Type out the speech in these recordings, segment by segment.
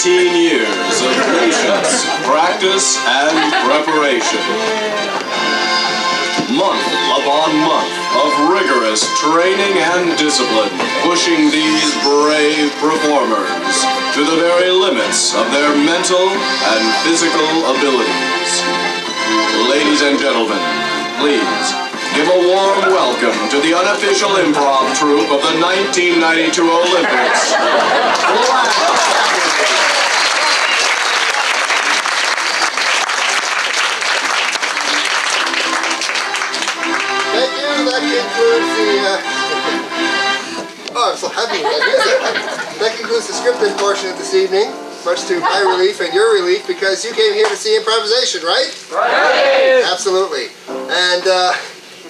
years of patience, practice, and preparation. Month upon month of rigorous training and discipline, pushing these brave performers to the very limits of their mental and physical abilities. Ladies and gentlemen, please give a warm welcome to the unofficial improv troupe of the 1992 Olympics. Thank you. That concludes the... Oh, I'm so happy with that. That concludes the scripted portion of this evening. Much to my relief and your relief, because you came here to see improvisation, right? Right! Absolutely. And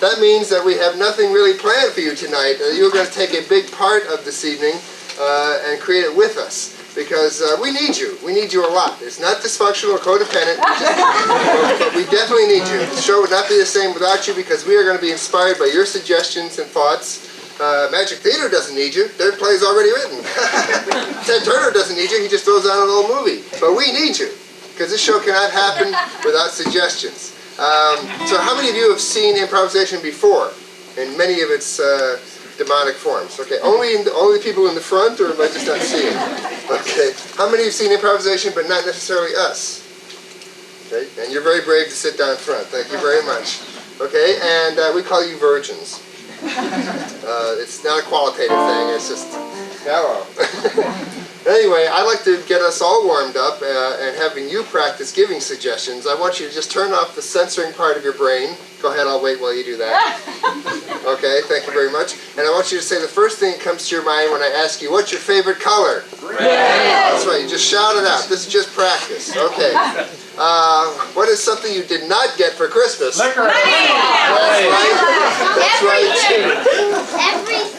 that means that we have nothing really planned for you tonight. You're going to take a big part of this evening and create it with us. Because we need you. We need you a lot. It's not dysfunctional or codependent, but we definitely need you. The show would not be the same without you, because we are going to be inspired by your suggestions and thoughts. Magic Theater doesn't need you. Their play's already written. Ted Turner doesn't need you. He just throws out an old movie. But we need you, because this show cannot happen without suggestions. So how many of you have seen improvisation before, in many of its demonic forms? Okay, only the people in the front, or am I just not seeing? Okay, how many have seen improvisation but not necessarily us? Okay, and you're very brave to sit down front. Thank you very much. Okay, and we call you virgins. It's not a qualitative thing, it's just, hello. Anyway, I'd like to get us all warmed up and having you practice giving suggestions. I want you to just turn off the censoring part of your brain. Go ahead, I'll wait while you do that. Okay, thank you very much. And I want you to say the first thing that comes to your mind when I ask you, what's your favorite color? Red! That's right, you just shout it out. This is just practice. Okay. What is something you did not get for Christmas? Liquor! That's right. That's right. Everything.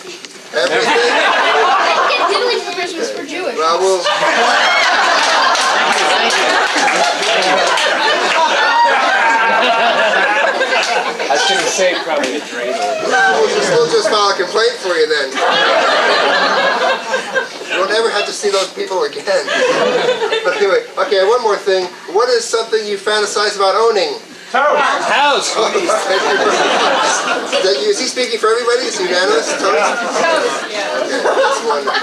Everything? Get doing for Christmas for Jewish. Well, we'll... I was going to say probably a dreidel. We'll just file a complaint for you then. You won't ever have to see those people again. But anyway, okay, one more thing. What is something you fantasize about owning? House! Is he speaking for everybody? Is he unanimous? Okay, that's wonderful.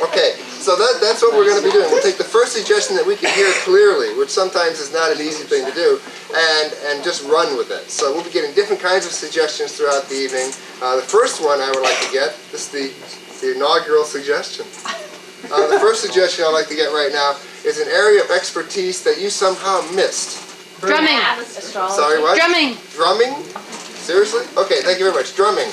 Okay, so that's what we're going to be doing. We'll take the first suggestion that we can hear clearly, which sometimes is not an easy thing to do, and just run with it. So we'll be getting different kinds of suggestions throughout the evening. The first one I would like to get, this is the inaugural suggestion. The first suggestion I'd like to get right now is an area of expertise that you somehow missed. Drumming. Sorry, what? Drumming. Drumming? Seriously? Okay, thank you very much. Drumming.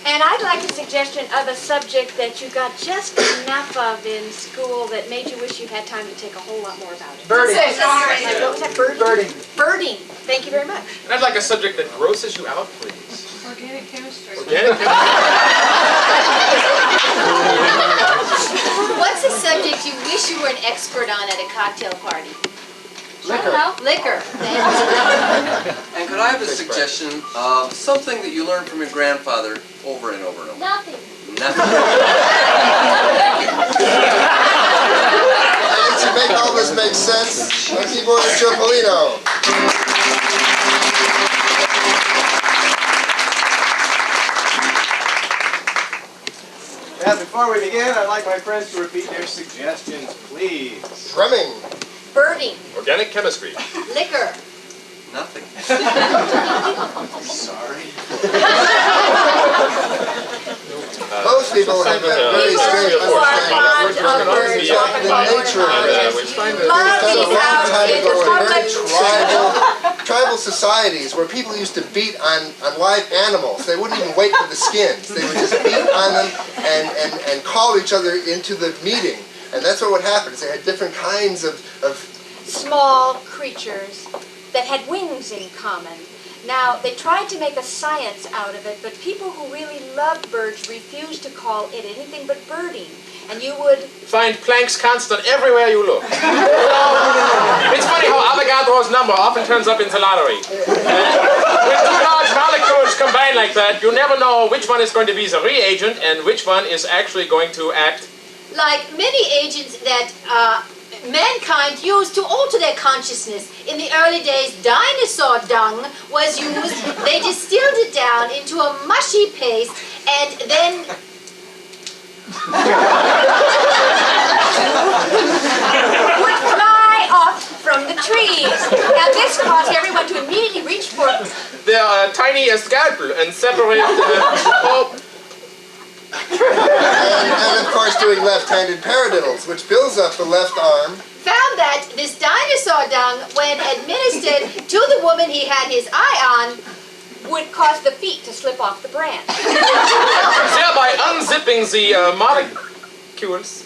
And I'd like a suggestion of a subject that you got just enough of in school that made you wish you had time to take a whole lot more about it. Birding. What was that? Birding? Birding. Birding. Thank you very much. And I'd like a subject that grosses you out, please. Organic chemistry. Organic chemistry? What's a subject you wish you were an expert on at a cocktail party? Liquor. Liquor. And could I have a suggestion of something that you learned from your grandfather over and over and over? Nothing. Nothing. And to make all this make sense, our keyboard is Joe Paulino. And before we begin, I'd like my friends to repeat their suggestions, please. Drumming. Birding. Organic chemistry. Liquor. Nothing. Sorry. Most people have a very strange understanding of the nature of it. Tribal societies where people used to beat on live animals. They wouldn't even wait for the skins. They would just beat on them and call each other into the meeting. And that's what would happen. Is they had different kinds of Small creatures that had wings in common. Now, they tried to make a science out of it, but people who really loved birds refused to call it anything but birding. And you would Find Planck's constant everywhere you look. It's funny how Avogadro's number often turns up in the lottery. When two large molecules combine like that, you never know which one is going to be the reagent and which one is actually going to act like many agents that mankind used to alter their consciousness. In the early days, dinosaur dung was used. They distilled it down into a mushy paste and then would fly off from the trees. Now this caused everyone to immediately reach for their tiny scalpel and separate And of course doing left-handed paradiddles, which builds up the left arm. Found that this dinosaur dung, when administered to the woman he had his eye on, would cause the feet to slip off the branch. thereby unzipping the molecules.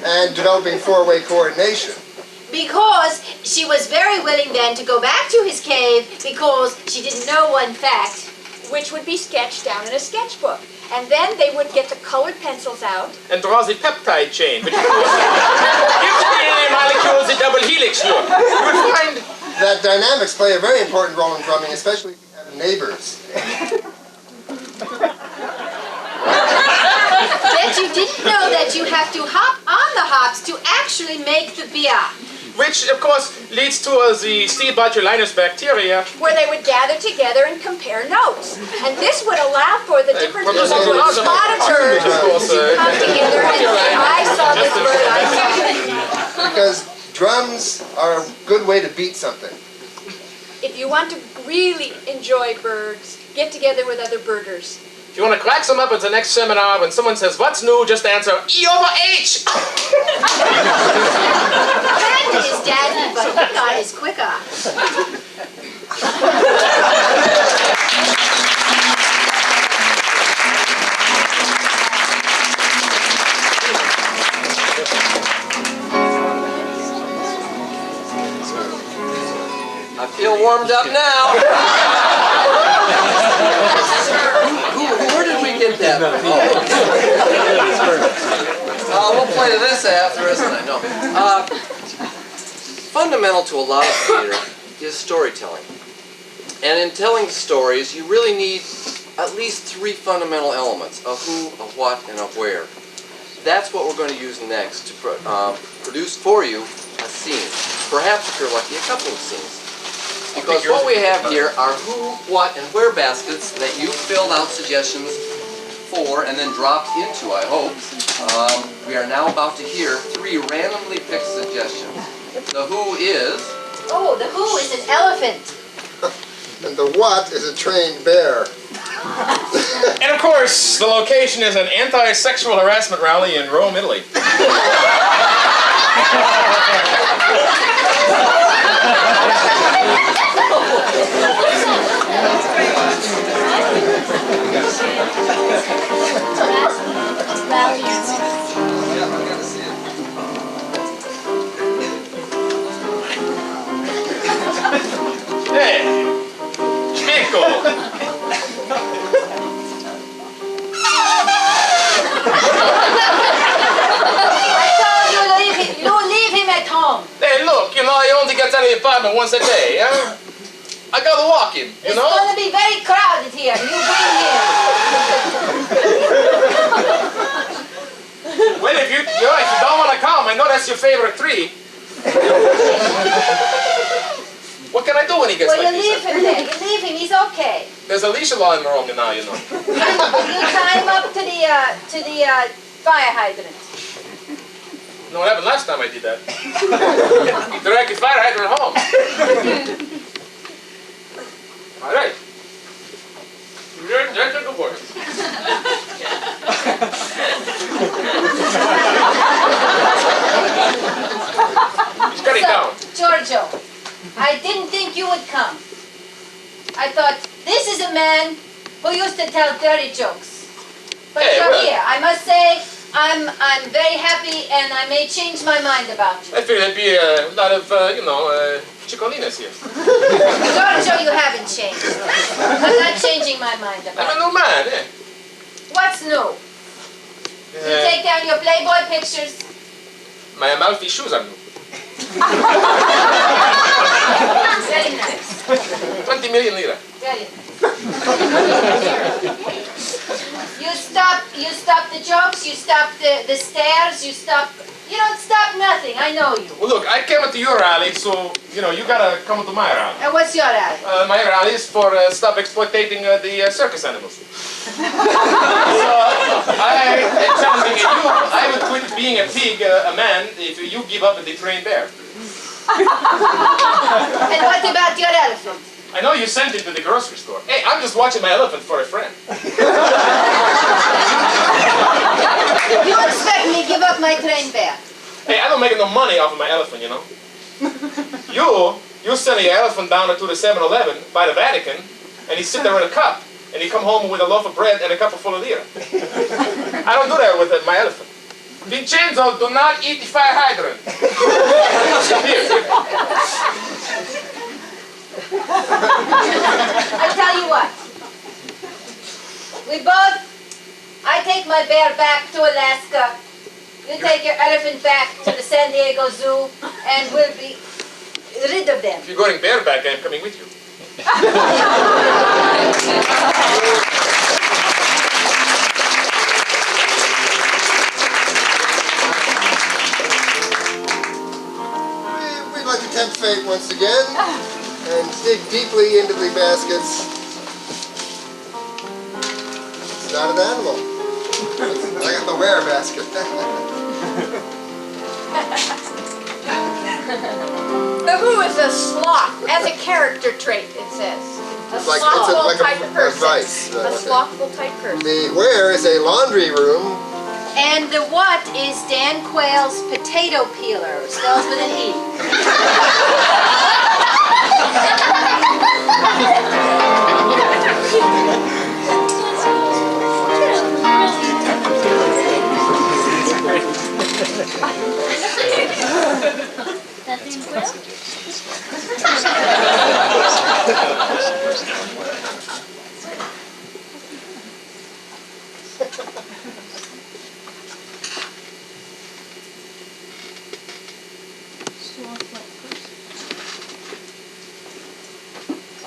And developing four-way coordination. Because she was very willing then to go back to his cave because she didn't know one fact. Which would be sketched down in a sketchbook. And then they would get the colored pencils out. And draw the peptide chain, which gives the DNA molecules the double helix look. You would find that dynamics play a very important role in drumming, especially if you have neighbors. That you didn't know that you have to hop on the hops to actually make the beer. which of course leads to the Steelbotulinus bacteria. Where they would gather together and compare notes. And this would allow for the different Professor people who Lazarus. spotted birds Of course, to come together and say, I saw this bird, I saw this. Because drums are a good way to beat something. If you want to really enjoy birds, get together with other birders. If you want to crack some up at the next seminar, when someone says, "What's new?" just answer, E/H! Brandon is daddy, but he got his quicker. I feel warmed up now. Where did we get that? We'll play to this after, isn't it? No. Fundamental to a lot of theater is storytelling. And in telling stories, you really need at least 3 fundamental elements: of who, of what, and of where. That's what we're going to use next to produce for you a scene. Perhaps, if you're lucky, a couple of scenes. Because what we have here are who, what, and where baskets that you filled out suggestions for and then dropped into, I hope. We are now about to hear 3 randomly picked suggestions. The who is... Oh, the who is an elephant. And the what is a trained bear. And of course, the location is an anti-sexual harassment rally in Rome, Italy. Hey, Chico. Leave him at home. Hey, look, you know, I only get out of the apartment once a day, huh? I gotta walk in, you It's know? going to be very crowded here. You bring him. Well, if you don't want to come, I know that's your favorite tree. What can I do when he gets Well, like you this? leave him there. You leave him. He's okay. There's a leash law in Rome now, you know. You tie him up to the fire hydrant. No, what happened last time I did that? You directly fire hydrant at home. All right. That's a good boy. He's cutting down. Giorgio, I didn't think you would come. I thought, this is a man who used to tell dirty jokes. But Hey, you're well. here. I must say, I'm very happy and I may change my mind about you. I feel there'd be a lot of, chicolinas here. Giorgio, you haven't changed. I'm not changing my mind I'm about a you. new man, eh? What's new? You take down your Playboy pictures. My Amalfi shoes are new. Very nice. 20 million lira. Very nice. You stop the jokes, you stop the stares, you don't stop nothing, I know you. Well, look, I came to your rally, so, you gotta come to my rally. And what's your rally? My rally is for stop exploiting the circus animals. So, I am challenging you, I would quit being a pig, a man, if you give up the trained bear. And what about your elephant? I know you sent it to the grocery store. Hey, I'm just watching my elephant for a friend. You expect me to give up my trained bear? Hey, I don't make no money off of my elephant, You send your elephant down to the 7-Eleven by the Vatican, and he sit there with a cup, and he come home with a loaf of bread and a cup of full of lira. I don't do that with my elephant. Vincenzo, do not eat the fire hydrant. Here. I tell you what. I take my bear back to Alaska. You take your elephant back to the San Diego Zoo, and we'll be rid of them. If you're going bareback, I'm coming with you. We'd like to tempt fate once again and dig deeply into the baskets. It's not an animal. I got the where basket. The who is a sloth, as a character trait, it says. A slothful type person. Vice. A slothful type person. The where is a laundry room. And the what is Dan Quayle's potato peeler. Spells with an E.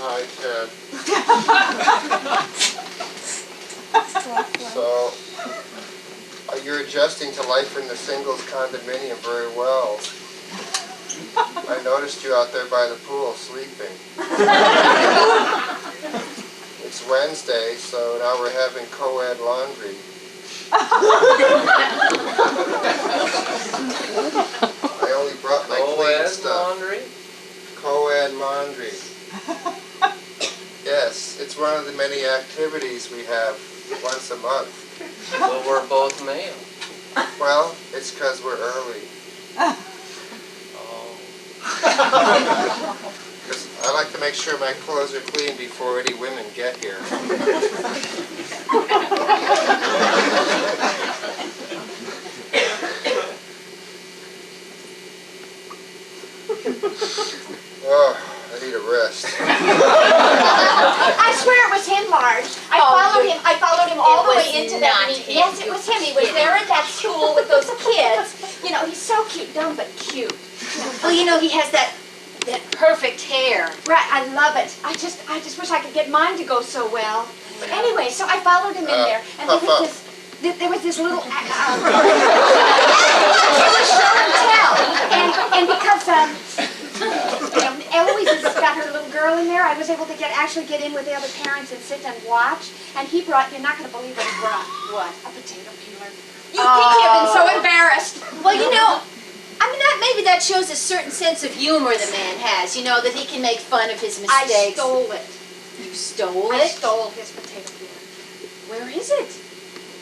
Hi, Ted. So, you're adjusting to life in the singles condominium very well. I noticed you out there by the pool sleeping. It's Wednesday, so now we're having co-ed laundry. I only brought my clean stuff. laundry? Co-ed laundry. Yes, it's one of the many activities we have once a month. So we're both male. Well, it's because we're early. Oh. Because I like to make sure my clothes are clean before any women get here. Oh, I need a rest. I swear it was him, Marge. I followed him all the way into that meeting. Yes, it was him. He was there at that school with those kids. He's so cute, dumb but cute. Well, he has that perfect hair. Right, I love it. I just wish I could get mine to go so well. But anyway, so I followed him in there, and there was this little. It was show and tell, and because Eloise has got her little girl in there, I was able to actually get in with the other parents and sit and watch. And he brought, you're not going to believe what he brought. What? A potato peeler. You think you've been so embarrassed. Well, maybe that shows a certain sense of humor the man has, that he can make fun of his mistakes. I stole it. You stole it? I stole his potato peeler. Where is it?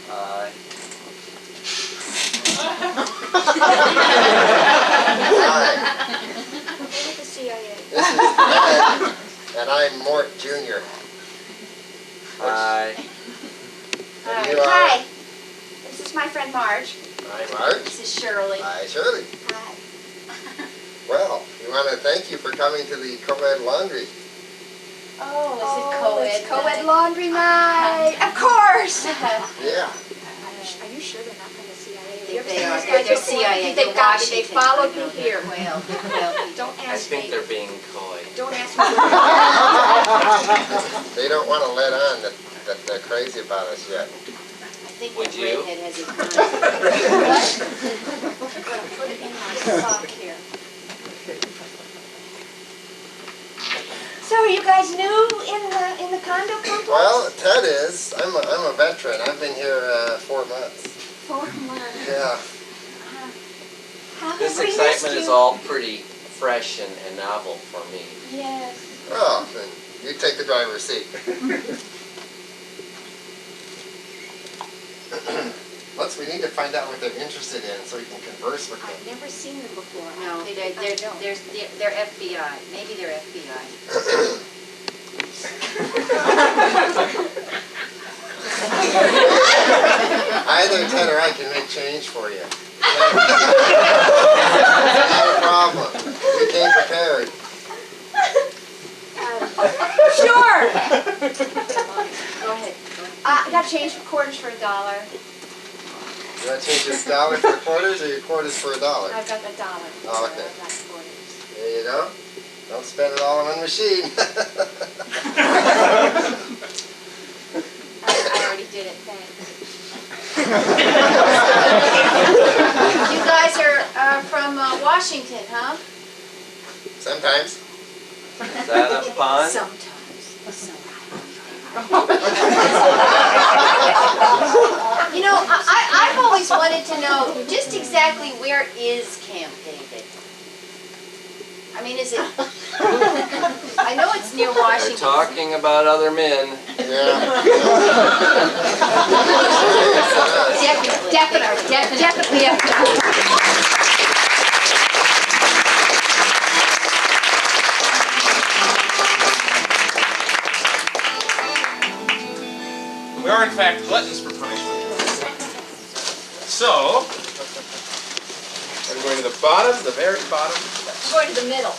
Hi. With the CIA. This is Ted, and I'm Mort Jr. Hi. And you are? Hi. This is my friend Marge. Hi, Marge. This is Shirley. Hi, Shirley. Hi. Well, we want to thank you for coming to the co-ed laundry. Oh, is it co-ed? It's co-ed laundry night. Of course. Yeah. Are you sure they're not from the CIA? They are. They're CIA. They got me. They followed me here. Well, Don't I ask think me. they're being coy. Don't ask me. They don't want to let on that they're crazy about us yet. think Would that you? redhead has a mind. What? I'm gonna put it in my sock here. So are you guys new in the condo complex? Well, Ted is. I'm a veteran. I've been here 4 months. 4 months. Yeah. How This have we missed excitement you? is all pretty fresh and novel for me. Yes. Oh, then you take the driver's seat. We need to find out what they're interested in so we can converse with them. I've never seen them before. No, I they're don't. FBI. Maybe they're FBI. Either Ted or I can make change for you. Not a problem. We came prepared. Sure. Go ahead. I got change for quarters for $1. You want to change this dollar for quarters or your quarters for $1? I've got $1. Oh, okay. I've got quarters. There you go. Don't spend it all on one machine. I already did it. Thanks. You guys are from Washington, huh? Sometimes. Is that a pun? Sometimes. You know, I've always wanted to know just exactly where is Camp David? I mean, is it... I know it's near They're Washington. talking about other men. Yeah. Definitely. We are in fact gluttons for punishment. So, I'm going to the bottom, the very bottom, I'm going to the middle.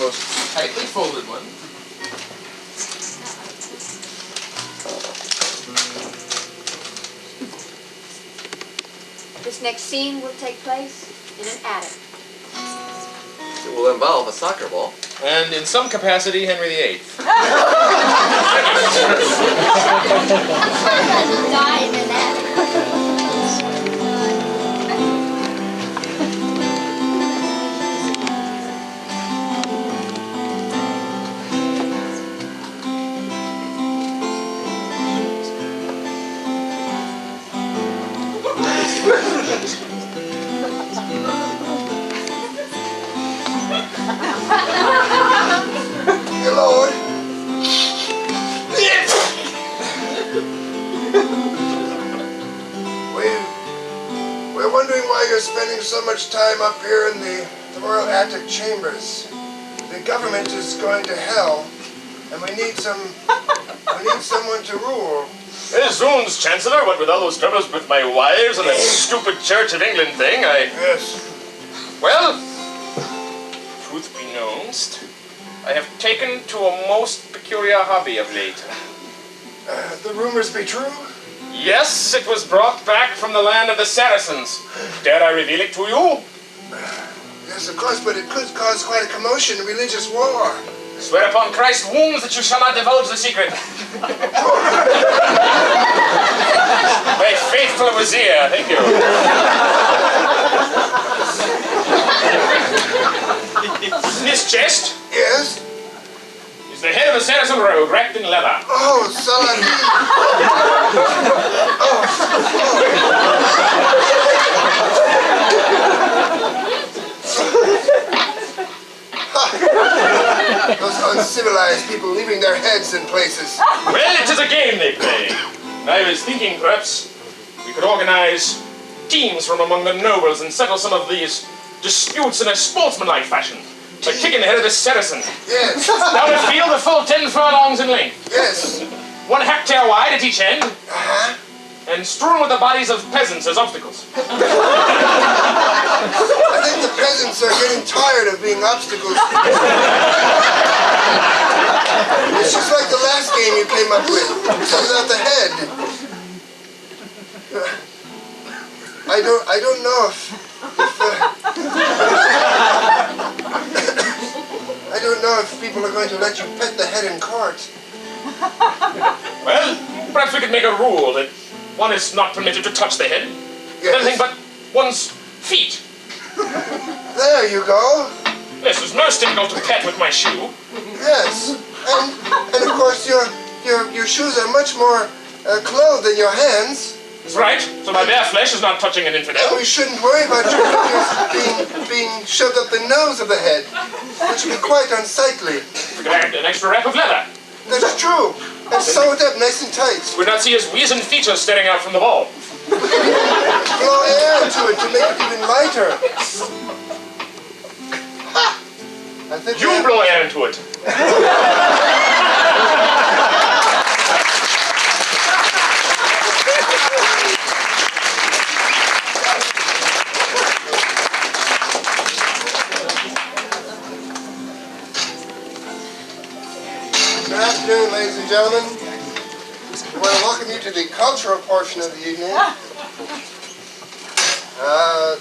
most tightly folded one. This next scene will take place in an attic. It will involve a soccer ball. And in some capacity, Henry VIII. Die in an attic. Dear Lord. We're wondering why you're spending so much time up here in the royal attic chambers. The government is going to hell, and we need someone to rule. Zoons, Chancellor, what with all those troubles with my wives and that stupid Church of England thing, Yes. Well, truth be known, I have taken to a most peculiar hobby of late. The rumors be true? Yes, it was brought back from the land of the Saracens. Dare I reveal it to you? Yes, of course, but it could cause quite a commotion, a religious war. Swear upon Christ's wounds that you shall not divulge the secret. My faithful Wazir, thank you. This chest Yes? is the head of a Saracen rogue wrapped in leather. Oh, Saladin. Those uncivilized people leaving their heads in places. Well, it is a game they play. I was thinking perhaps we could organize teams from among the nobles and settle some of these disputes in a sportsmanlike fashion. By kicking the head of this Saracen Yes, down a field a full 10 furlongs in length, yes. 1 hectare wide at each end, Uh-huh. and strewn with the bodies of peasants as obstacles. I think the peasants are getting tired of being obstacles. It's just like the last game you came up with. Without the head. I don't know if I don't know if people are going to let you pet the head in court. Well, Perhaps we could make a rule that one is not permitted to touch the head. Yes. Anything but one's feet. There you go. This is most difficult to pet with my shoe. Yes. And of course your shoes are much more clothed than your hands. That's right. So my bare flesh is not touching an And infidel. we shouldn't worry about your fingers being shoved up the nose of the head, which would be quite unsightly. We could add an extra wrap of leather. That's true. And sew it up nice and tight. We'd not see his weazened features staring out from the ball. Blow air to it to make it even lighter. I think You blow air into it. Good afternoon, ladies and gentlemen. I want to welcome you to the cultural portion of the evening.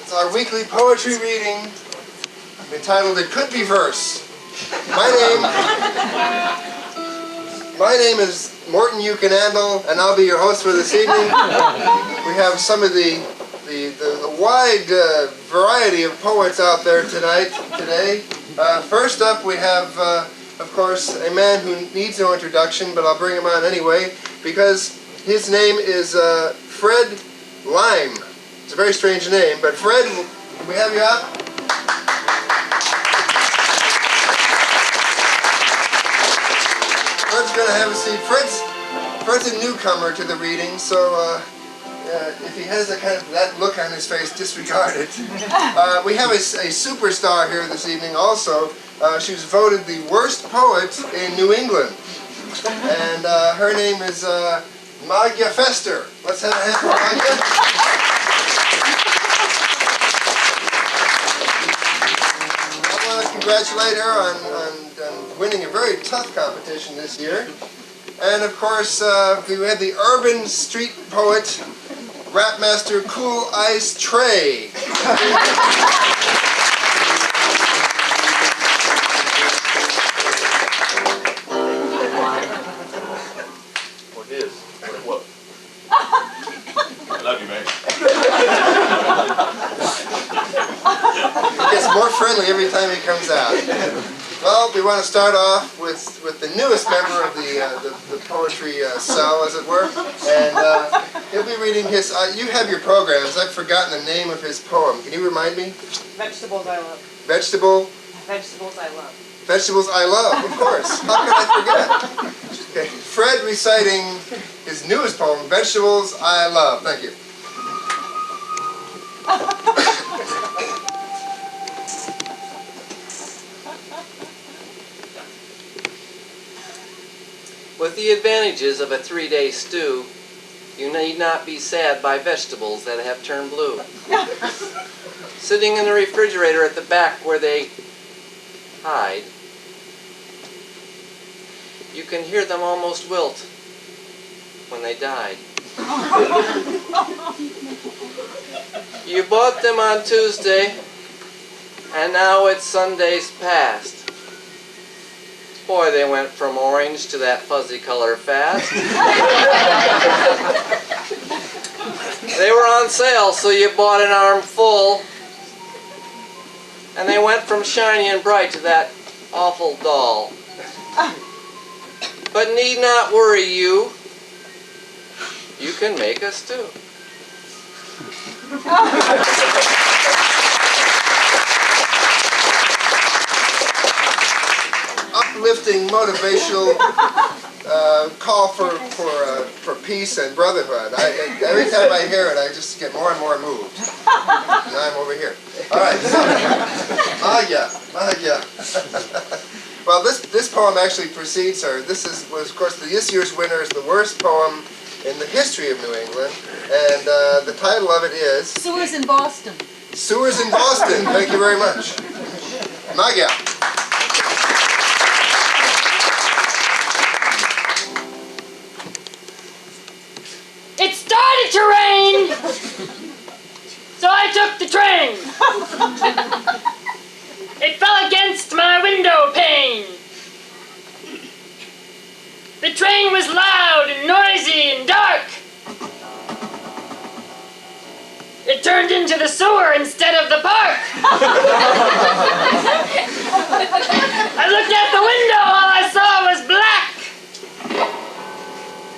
It's our weekly poetry reading entitled It Could Be Verse. My name is Morton Eucanandle, and I'll be your host for this evening. We have some of the wide variety of poets out there today. First up, we have, of course, a man who needs no introduction, but I'll bring him on anyway, because his name is Fred Lime. It's a very strange name, but Fred, can we have you up? Fred's going to have a seat. Fred's a newcomer to the reading, so if he has that look on his face, disregard it. We have a superstar here this evening also. She was voted the worst poet in New England. And her name is Maggia Fester. Let's have a hand for Maggia. I want to congratulate her on winning a very tough competition this year. And of course, we had the urban street poet, rap master Cool Ice Trey. Or his, or it was. I love you, man. He gets more friendly every time he comes out. Well, we want to start off with the newest member of the poetry cell, as it were, and he'll be reading his. You have your programs. I've forgotten the name of his poem. Can you remind me? Vegetables I love. Vegetables I love. Vegetables I love, of course. How could I forget? Okay. Fred reciting his newest poem, Vegetables I Love. Thank you. With the advantages of a 3-day stew, you need not be sad by vegetables that have turned blue. Sitting in the refrigerator at the back where they hide, you can hear them almost wilt when they died. You bought them on Tuesday, and now it's Sunday's past. Boy, they went from orange to that fuzzy color fast. They were on sale, so you bought an armful. And they went from shiny and bright to that awful dull. But need not worry you. You can make a stew. Uplifting, motivational call for peace and brotherhood. Every time I hear it, I just get more and more moved. And I'm over here. All right. Maggia. Well, this poem actually precedes her. This was, of course, this year's winner is the worst poem in the history of New England, and the title of it is Sewers in Boston. Sewers in Boston. Thank you very much. Maggia. It started to rain, so I took the train. It fell against my window pane. The train was loud and noisy and turned into the sewer instead of the park. I looked out the window, all I saw was black.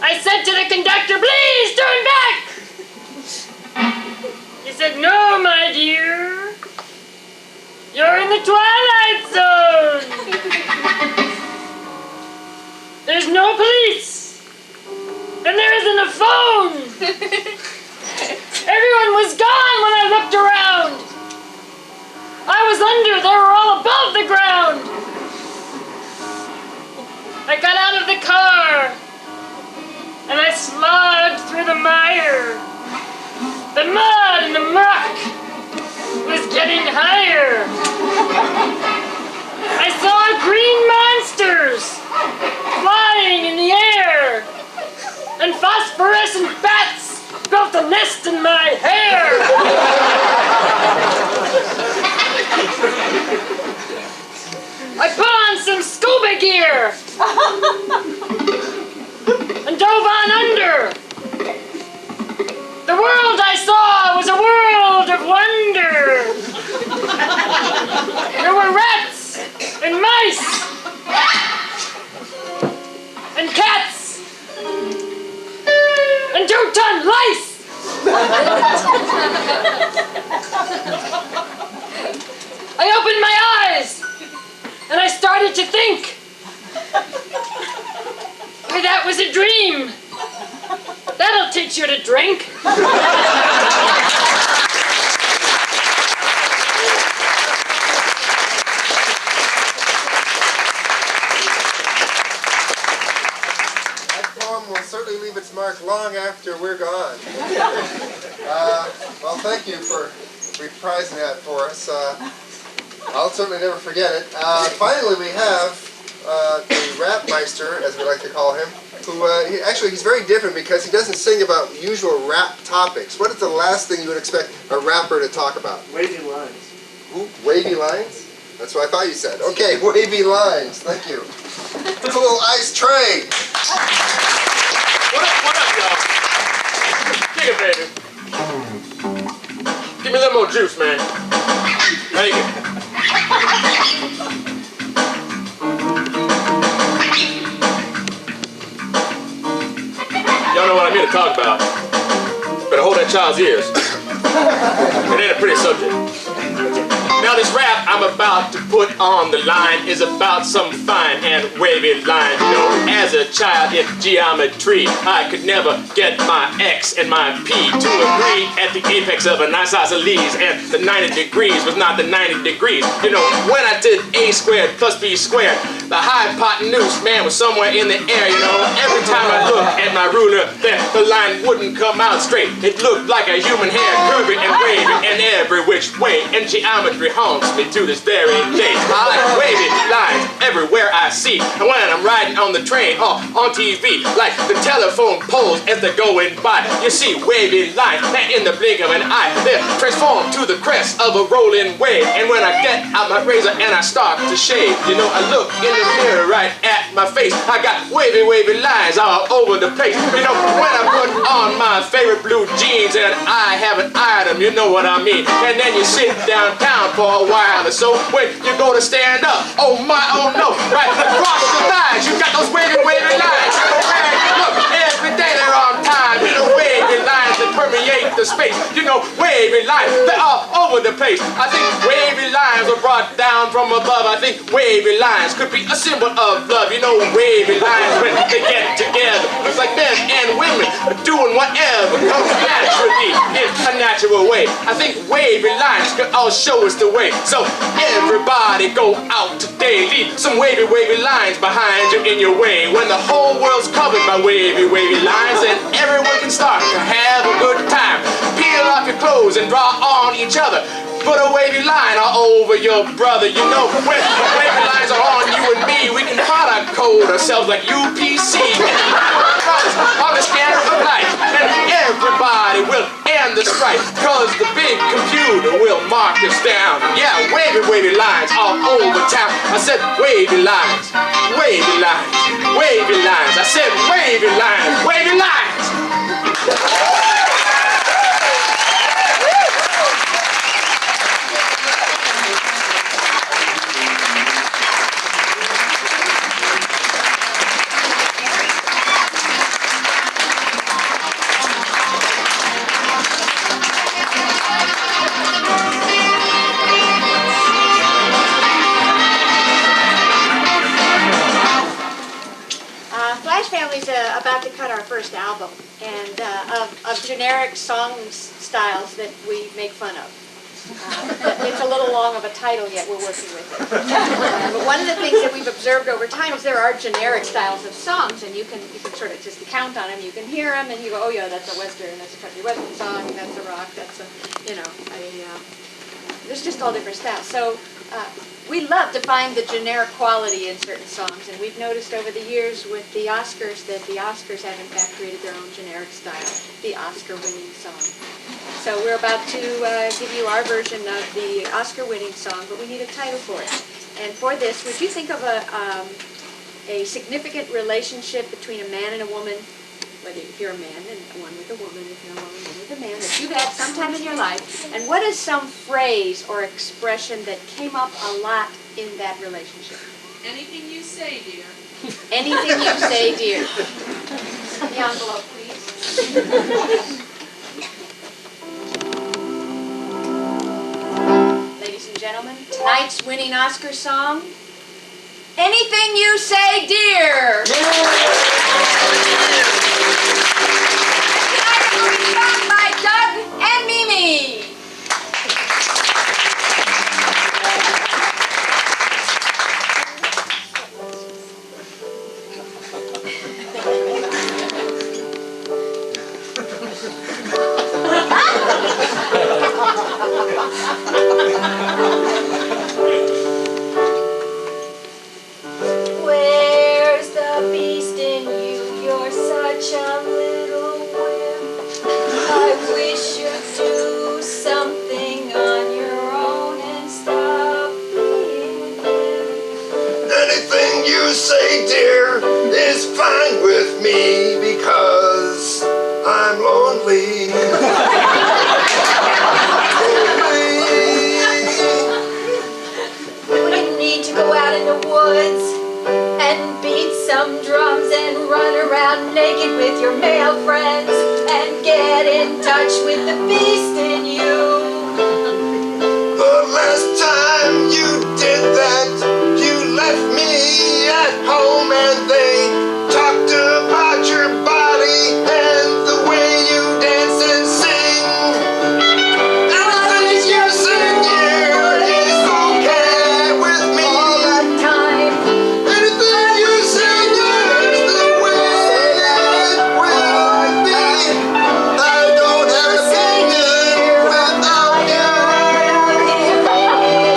I said to the conductor, please turn back. He said, no, my dear. You're in the twilight zone. There's no police. And there isn't a phone. Everyone was gone when I looked around. I was under, they were all above the ground. I got out of the car and I slogged through the mire. The mud and the muck was getting higher. I saw green monsters flying in the air, and phosphorescent bats built a nest in my hair. I put on some scuba gear and dove on under. The world I saw was a world of wonder. There were rats and mice and cats and 2-ton lice. I opened my eyes and I started to think. Maybe that was a dream. That'll teach you to drink. That poem will certainly leave its mark long after we're gone. Well, thank you for reprising that for us. I'll certainly never forget it. Finally, we have the rap meister, as we like to call him, who he's very different because he doesn't sing about usual rap topics. What is the last thing you would expect a rapper to talk about? Wavy lines. Ooh, wavy lines? That's what I thought you said. Okay, wavy lines. Thank you. Cool Ice Train. What up, y'all? Kick it, baby. Give me a little more juice, man. Thank you. Y'all know what I'm here to talk about. Better hold that child's ears. It ain't a pretty subject. Now this rap I'm about to put on the line is about some fine and wavy lines. You know, as a child in geometry, I could never get my X and my P to agree at the apex of an isosceles, and the 90 degrees was not the 90 degrees. You know, when I did A squared plus B squared, the hypotenuse, man, was somewhere in the air, you know. Every time I looked at my ruler, then the line wouldn't come out straight. It looked like a human hair, curvy and wavy in every which way, and geometry haunts me to this very day. I like wavy lines everywhere I see, and when I'm riding on the train or on TV, like the telephone poles as they're going by, you see wavy lines, and in the blink of an eye, they're transformed to the crest of a rolling wave. And when I get out my razor and I start to shave, you know, I look in the mirror right at my face. I got wavy lines all over the place. You know, when I put on my favorite blue jeans and I haven't ironed them, you know what I mean. And then you sit downtown for a while or so. When you go to stand up, oh my, oh no, right across the lines, you got those wavy lines. You know, where you look, every day they're on time. You know, wavy lines that permeate the space. You know, wavy lines, they're all over the place. I think wavy lines are brought down from above. I think wavy lines could be a symbol of love. You know, wavy lines when they get together, looks like men and women are doing whatever comes naturally in a natural way. I think wavy lines could all show us the way. So everybody go out today, leave some wavy lines behind you in your way. When the whole world's covered by wavy lines, and everyone can start to have a good time. Peel off your clothes and draw on each other. Put a wavy line all over your brother. You know, when wavy lines are on you and me, we can product code ourselves like UPC. On the scanner of life, and everybody will end the strife, cause the big computer will mark us down. Yeah, wavy lines all over town. I said wavy lines, wavy lines, wavy lines. I said wavy lines, wavy lines. first album, and of generic song styles that we make fun of. It's a little long of a title, yet we're working with it. But one of the things that we've observed over time is there are generic styles of songs, and you can sort of just count on them. You can hear them, and you go, oh yeah, that's a western, that's a country western song, that's a rock, that's a, there's just all different styles. So we love to find the generic quality in certain songs, and we've noticed over the years with the Oscars that the Oscars have in fact created their own generic style, the Oscar-winning song. So we're about to give you our version of the Oscar-winning song, but we need a title for it. And for this, would you think of a significant relationship between a man and a woman, whether if you're a man and one with a woman, if you're a woman, one with a man, that you've had sometime in your life, and what is some phrase or expression that came up a lot in that relationship? Anything you say, dear. Anything you say, dear. The envelope, please. Ladies and gentlemen, tonight's winning Oscar song, Anything You Say, Dear. Tonight it will be sung by Doug and Mimi. Where's the beast in you? You're such a little wimp. I wish you'd do something on your own and stop being him. Anything you say, dear, is fine with me because I'm lonely. We need to go out in the woods and beat some drums and run around naked with your male friends and get in touch with the beast in you. The last time you did that, you left me at home and they talked about your body and the way you dance and sing. Everything you sing here is okay with me. All the time. Anything you sing is the way it will be. I don't have a opinion without you.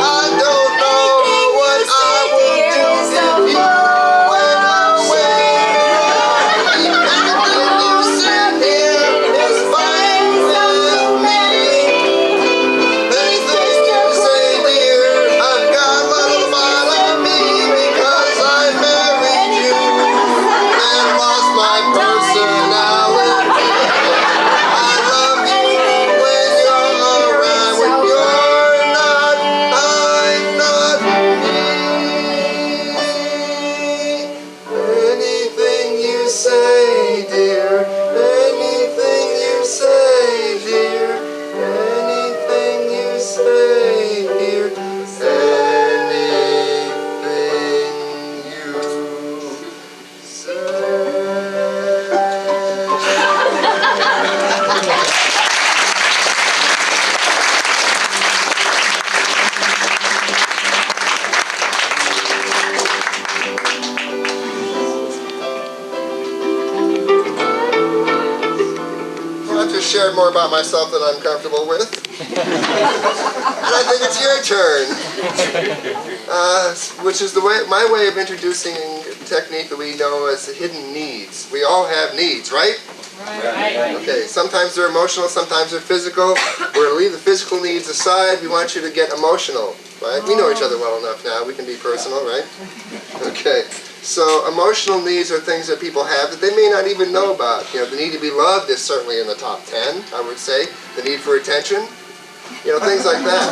I don't know what I would do if you went away. Everything you said here is fine with me. Anything you say, dear, I've got a little part of me because I married you and lost my personality. I love you when you're around. When you're not, I'm not me. Anything you say, dear. Anything you say, dear. Anything you say, dear. Anything you say. Well, I've just shared more about myself than I'm comfortable with. And I think it's your turn. Which is my way of introducing a technique that we know as hidden needs. We all have needs, right? Right. Okay, sometimes they're emotional, sometimes they're physical. We're going to leave the physical needs aside. We want you to get emotional, right? We know each other well enough now. We can be personal, right? Okay. So emotional needs are things that people have that they may not even know about. You know, the need to be loved is certainly in the top 10, I would say. The need for attention, you know, things like that.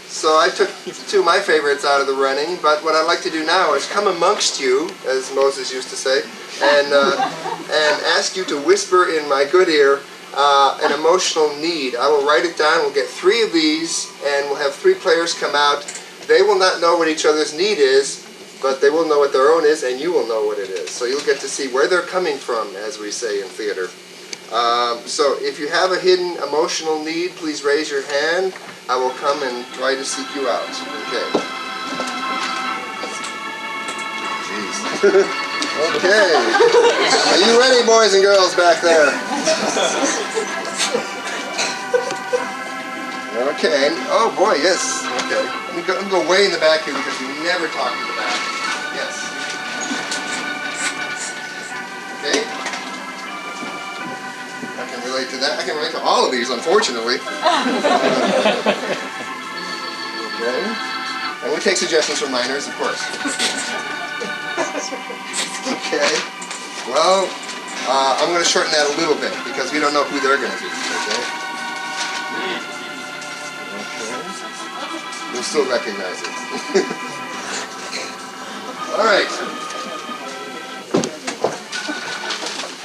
So I took two of my favorites out of the running, but what I'd like to do now is come amongst you, as Moses used to say, and ask you to whisper in my good ear an emotional need. I will write it down. We'll get 3 of these, and we'll have 3 players come out. They will not know what each other's need is, but they will know what their own is, and you will know what it is. So you'll get to see where they're coming from, as we say in theater. So if you have a hidden emotional need, please raise your hand. I will come and try to seek you out. Okay. Jeez. Okay. Are you ready, boys and girls back there? Okay. Oh boy, yes. Okay. Let me go way in the back here because we never talk in the back. Yes. Okay. I can relate to that. I can relate to all of these, unfortunately. Okay. And we take suggestions from minors, of course. Okay. Well, I'm going to shorten that a little bit because we don't know who they're going to be. Okay. You'll still recognize it. All right.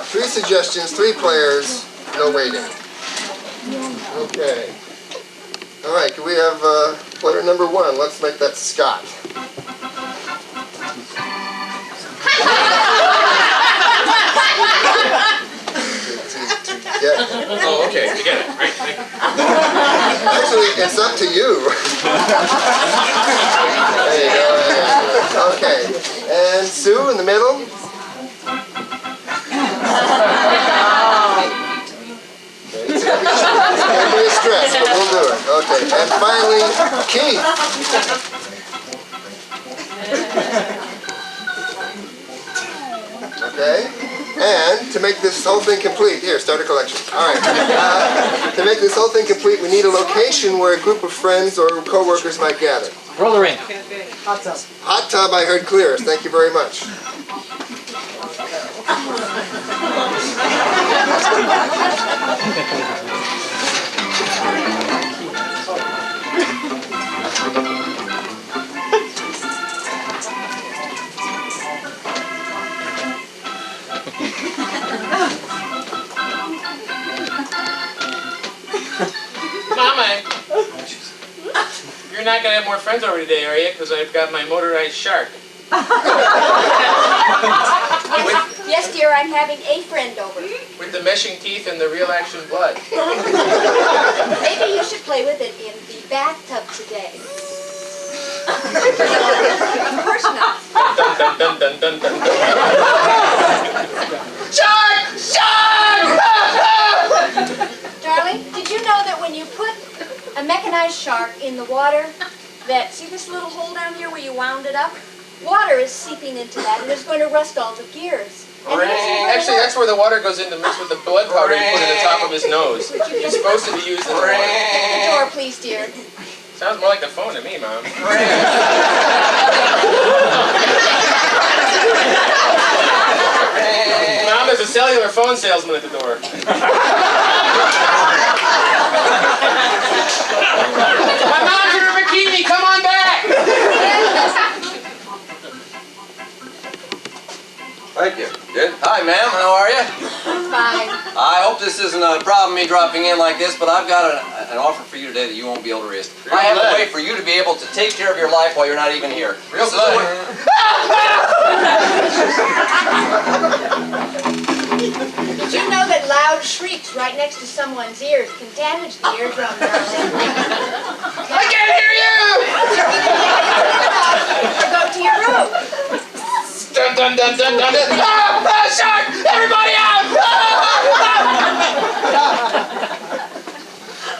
3 suggestions, 3 players, no waiting. Okay. All right, can we have player number 1? Let's make that Scott. Oh, okay, you get it. Right, thank you. Actually, it's up to you. There you go. Okay. And Sue in the middle. It's going to be a stretch, but we'll do it. Okay. And finally, Keith. Okay. And to make this whole thing complete, here, start a collection. All right. To make this whole thing complete, we need a location where a group of friends or co-workers might gather. Roller rink. Hot tub. Hot tub, I heard clearest. Thank you very much. Mama, you're not going to have more friends over today, are you? Because I've got my motorized shark. Yes, dear, I'm having a friend over. With the meshing teeth and the real action blood. Maybe you should play with it in the bathtub today. Of course not. Dun, dun, dun, dun, dun, dun. Shark! Shark! Darling, did you know that when you put a mechanized shark in the water, that, see this little hole down here where you wound it up? Water is seeping into that and it's going to rust all the gears. And it isn't going to Actually, work. that's where the water goes in to mix with the blood powder you put in the top of his nose. It's supposed to be used in the water. Open the door, please, dear. Sounds more like the phone to me, Mom. Mom, there's a cellular phone salesman at the door. My mom's in her bikini, come on back! Thank you. Good. Hi, ma'am. How are you? Fine. I hope this isn't a problem, me dropping in like this, but I've got an offer for you today that you won't be able to resist. I have a way for you to be able to take care of your life while you're not even here. Real good. Did you know that loud shrieks right next to someone's ears can damage the eardrum nerves? I can't hear you! Or go to your room. Dun dun dun dun dun dun! Ah, shark! Everybody out!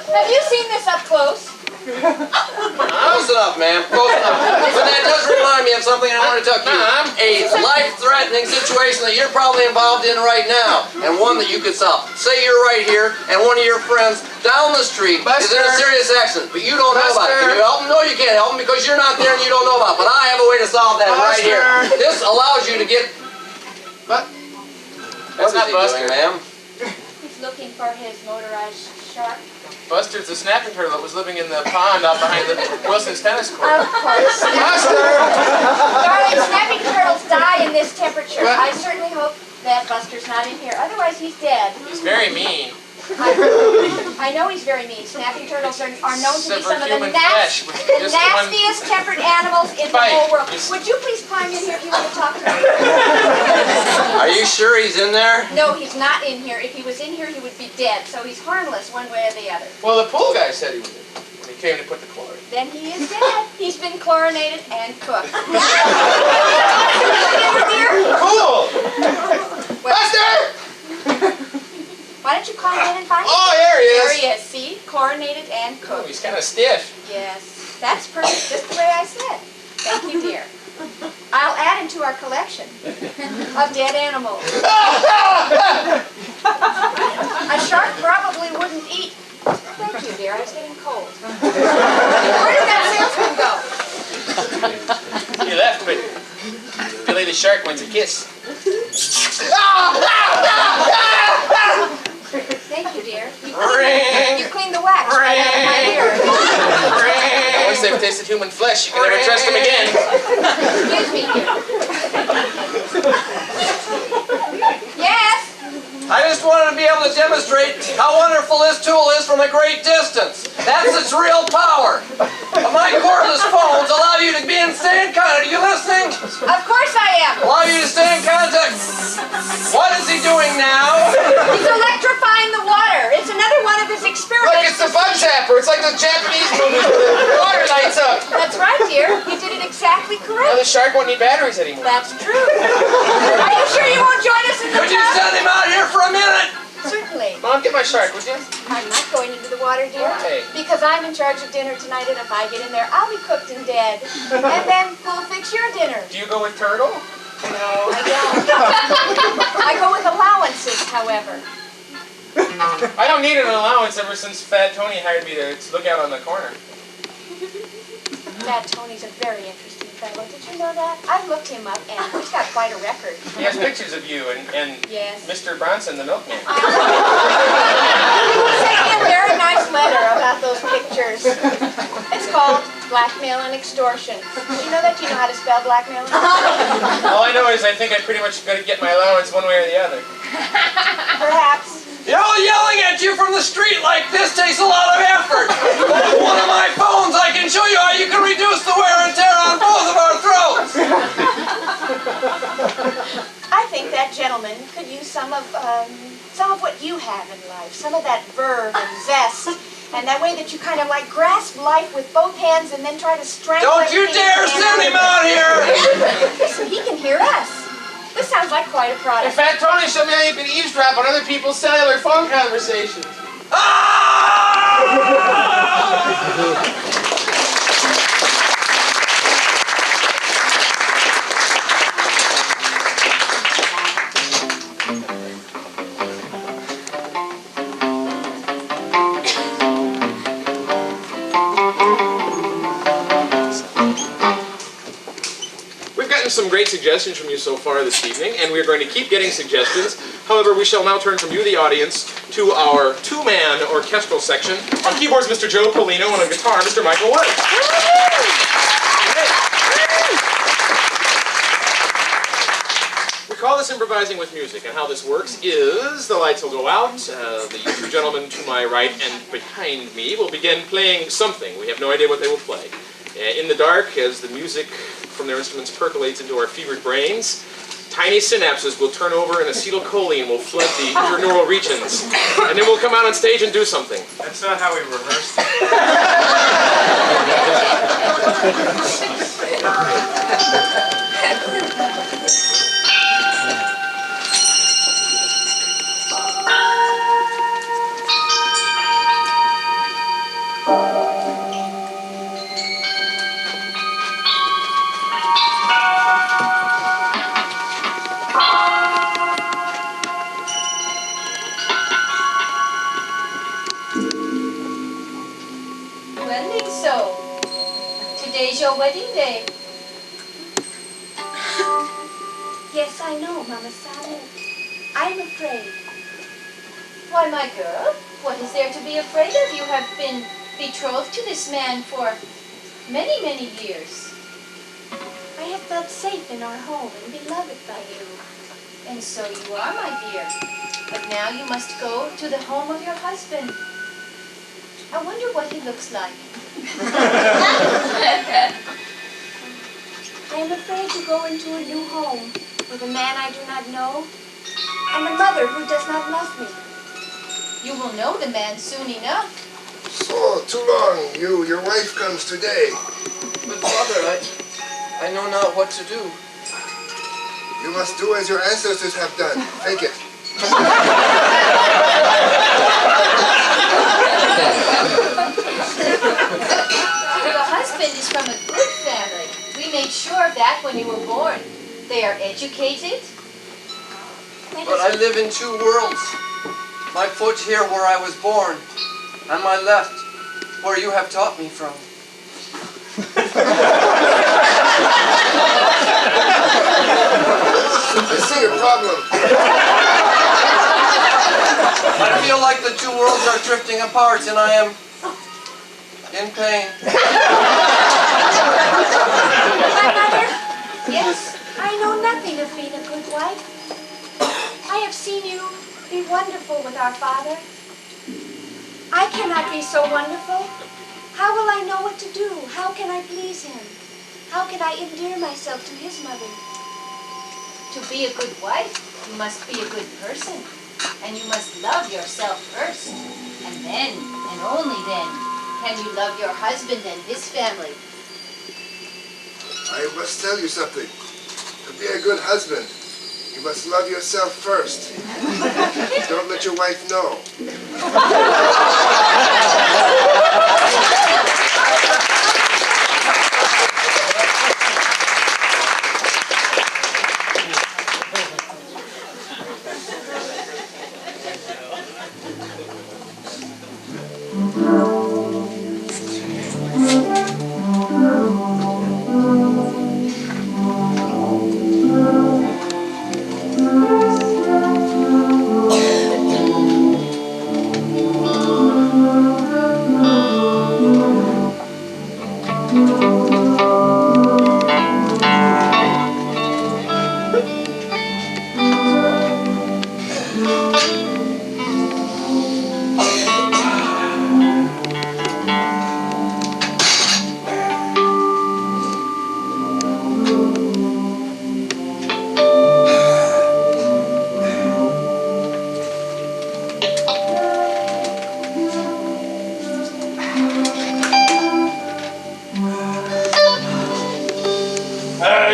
Have you seen this up close? Close enough, ma'am. Close enough. But that does remind me of something I want to tell you. A life-threatening situation that you're probably involved in right now, and one that you could solve. Say you're right here, and one of your friends down the street is in a serious accident, but you don't know about it. Can you help them? No, you can't help them because you're not there and you don't know about it. But I have a way to solve that right here. This allows you to get... What? What is he doing, ma'am? He's looking for his motorized shark. Buster's the snapping turtle that was living in the pond out behind the Wilson's tennis court. Of course. Buster! Darling, snapping turtles die in this temperature. What? I certainly hope that Buster's not in here. Otherwise, he's dead. He's very mean. I know he's very mean. Snapping turtles are known to be some of the Superhuman flesh. Just the one- nastiest tempered animals in the Bite. whole world. Just- Would you please climb in here if you want to talk to me? Are you sure he's in there? No, he's not in here. If he was in here, he would be dead. So he's harmless one way or the other. Well, the pool guy said he was in when he came to put the chlorine. Then he is dead. He's been chlorinated and cooked. Cool! Buster! Why don't you climb in and find him? Oh, there he There is. he is. See? Chlorinated and Oh, cooked. he's kind of stiff. Yes. That's perfect. Just the way I said. Thank you, dear. I'll add him to our collection of dead animals. A shark probably wouldn't eat. Thank you, dear. I was getting cold. Where did that salesman go? He left, but Billy the Shark wants a kiss. Thank you, dear. You Ring. cleaned the wax right out of my ear. Once they've tasted human flesh, you can never trust them again. Excuse me, dear. Yes? I just wanted to be able to demonstrate how wonderful this tool is from a great distance. That's its real power. My cordless phones allow you to be in stay in contact. Are you listening? Of course I am. Allow you to stay in contact. What is he doing now? He's electrifying the water. It's another one of his experiments. Look, it's the bug zapper. It's like those Japanese movies where the water lights up. That's right, dear. You did it exactly Now correct. the shark won't need batteries anymore. That's true. Are you sure you won't join us in the Could you tub? send him out here for a minute? Certainly. Mom, get my shark, would you? I'm not going into the water, dear. Why? Because I'm in charge of dinner tonight, and if I get in there, I'll be cooked and dead. And then who'll fix your dinner? Do you go with turtle? No, I don't. I go with allowances, however. I don't need an allowance ever since Fat Tony hired me to look out on the corner. Fat Tony's a very interesting fellow. Did you know that? I've looked him up, and he's got quite a record. He has pictures of you and Yes. Mr. Bronson, the milkman. He sent me a very nice letter about those pictures. It's called Blackmail and Extortion. Do you know that? Do you know how to spell blackmail and extortion? All I know is I think I pretty much got to get my allowance one way or the other. Perhaps. You know, yelling at you from the street like this takes a lot of effort. With one of my phones, I can show you how you can reduce the wear and tear on both of our throats. I think that gentleman could use some of what you have in life, some of that verve and zest, and that way that you kind of like grasp life with both hands and then try to strangle. Don't you dare send him out here! Listen, he can hear us. This sounds like quite a In product. fact, Tony showed me how you can eavesdrop on other people's cellular phone conversations. We've gotten some great suggestions from you so far this evening, and we're going to keep getting suggestions. However, we shall now turn from you, the audience, to our two-man orchestral section. On keyboards, Mr. Joe Paulino, and on guitar, Mr. Michael White. We call this improvising with music, and how this works is the lights will go out, the two gentlemen to my right and behind me will begin playing something. We have no idea what they will play. In the dark, as the music from their instruments percolates into our fevered brains, tiny synapses will turn over and acetylcholine will flood the intraneural regions. And then we'll come out on stage and do something. That's not how we rehearsed Well, so today's your wedding day. Yes, I know, Mama Sally. I'm afraid. Why, my girl, what is there to be afraid of? You have been betrothed to this man for many, many years. I have felt safe in our home and beloved by you. And so you are, my dear. But now you must go to the home of your husband. I wonder what he looks like. I am afraid to go into a new home with a man I do not know and a mother who does not love me. You will know the man soon enough. So, too long. Your wife comes today. But Father, I know not what to do. You must do as your ancestors have done. Take it. Your husband is from a good family. We made sure of that when you were born. They are educated. But I live in two worlds. My foot here where I was born, and my left where you have taught me from. I see your problem. I feel like the two worlds are drifting apart, and I am in pain. My mother, Yes? I know nothing of being a good wife. I have seen you be wonderful with our father. I cannot be so wonderful. How will I know what to do? How can I please him? How can I endear myself to his mother? To be a good wife, you must be a good person. And you must love yourself first. And then, and only then, can you love your husband and his family. I must tell you something. To be a good husband, you must love yourself first. Don't let your wife know.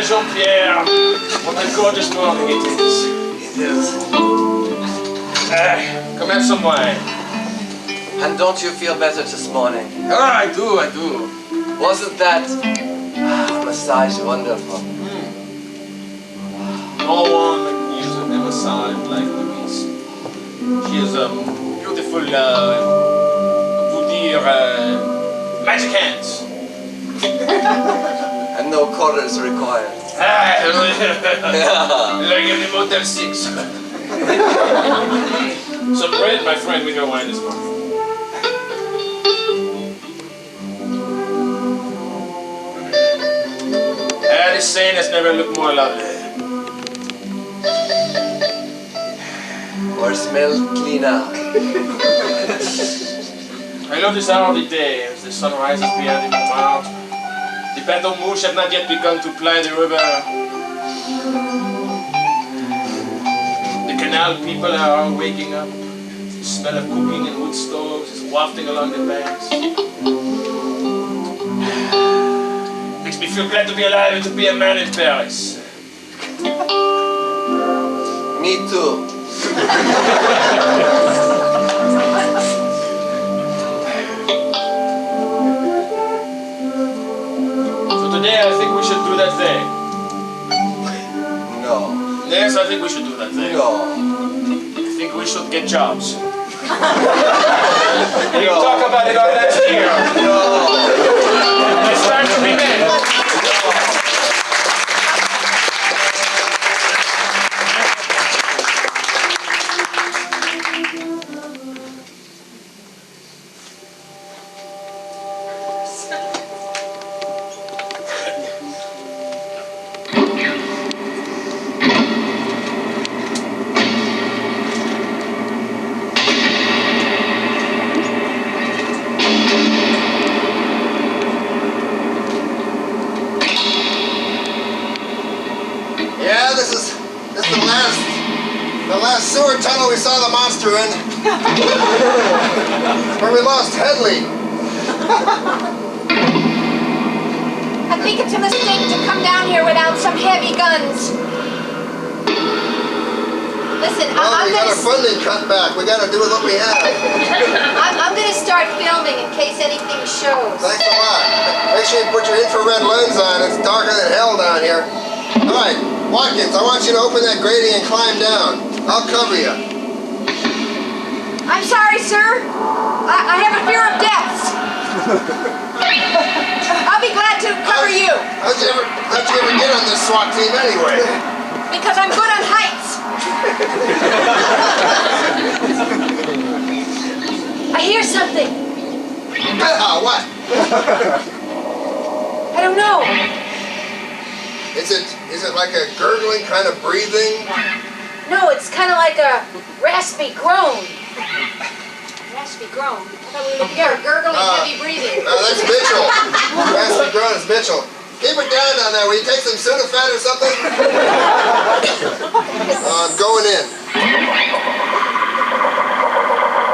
Jean-Pierre, what a gorgeous morning it is. It is. Come have some wine. And don't you feel better this morning? Ah, I do. Wasn't that massage wonderful? No one can use a massage like Louise. She has a beautiful, magic hands. And no quarters required. Like in the Motel 6. Some bread, my friend, with your wine this morning. This saint has never looked more lovely. Or smell cleaner. I love this hour of the day as the sun rises behind the mountain. The bateau mouches have not yet begun to ply the river. The canal people are waking up. The smell of cooking in wood stoves is wafting along the banks. Makes me feel glad to be alive and to be a man in Paris. Me too. Today I think we should do that thing. No. Yes, I think we should do that thing. No. I think we should get jobs. We talked about it all last year. No. It's time to be men. sewer tunnel we saw the monster in. Where we lost Headley. I think it's a mistake to come down here without some heavy guns. Listen, Well, I'm we got our gonna funding cut back. We got to do with what we have. I'm gonna start filming in case anything shows. Thanks a lot. Make sure you put your infrared lens on. It's darker than hell down here. All right, Watkins, I want you to open that grating and climb down. I'll cover you. I'm sorry, sir. I have a fear of depths. I'll be glad to cover you. How'd you ever get on this SWAT team anyway? Because I'm good on heights. I hear something. What? I don't know. Is it like a gurgling kind of breathing? No, it's kind of like a raspy groan. Raspy groan. I thought we would hear Gurgling, heavy breathing. That's Mitchell. Raspy groan is Mitchell. Keep it down there. Will you take some Sudafed or something? I'm going in.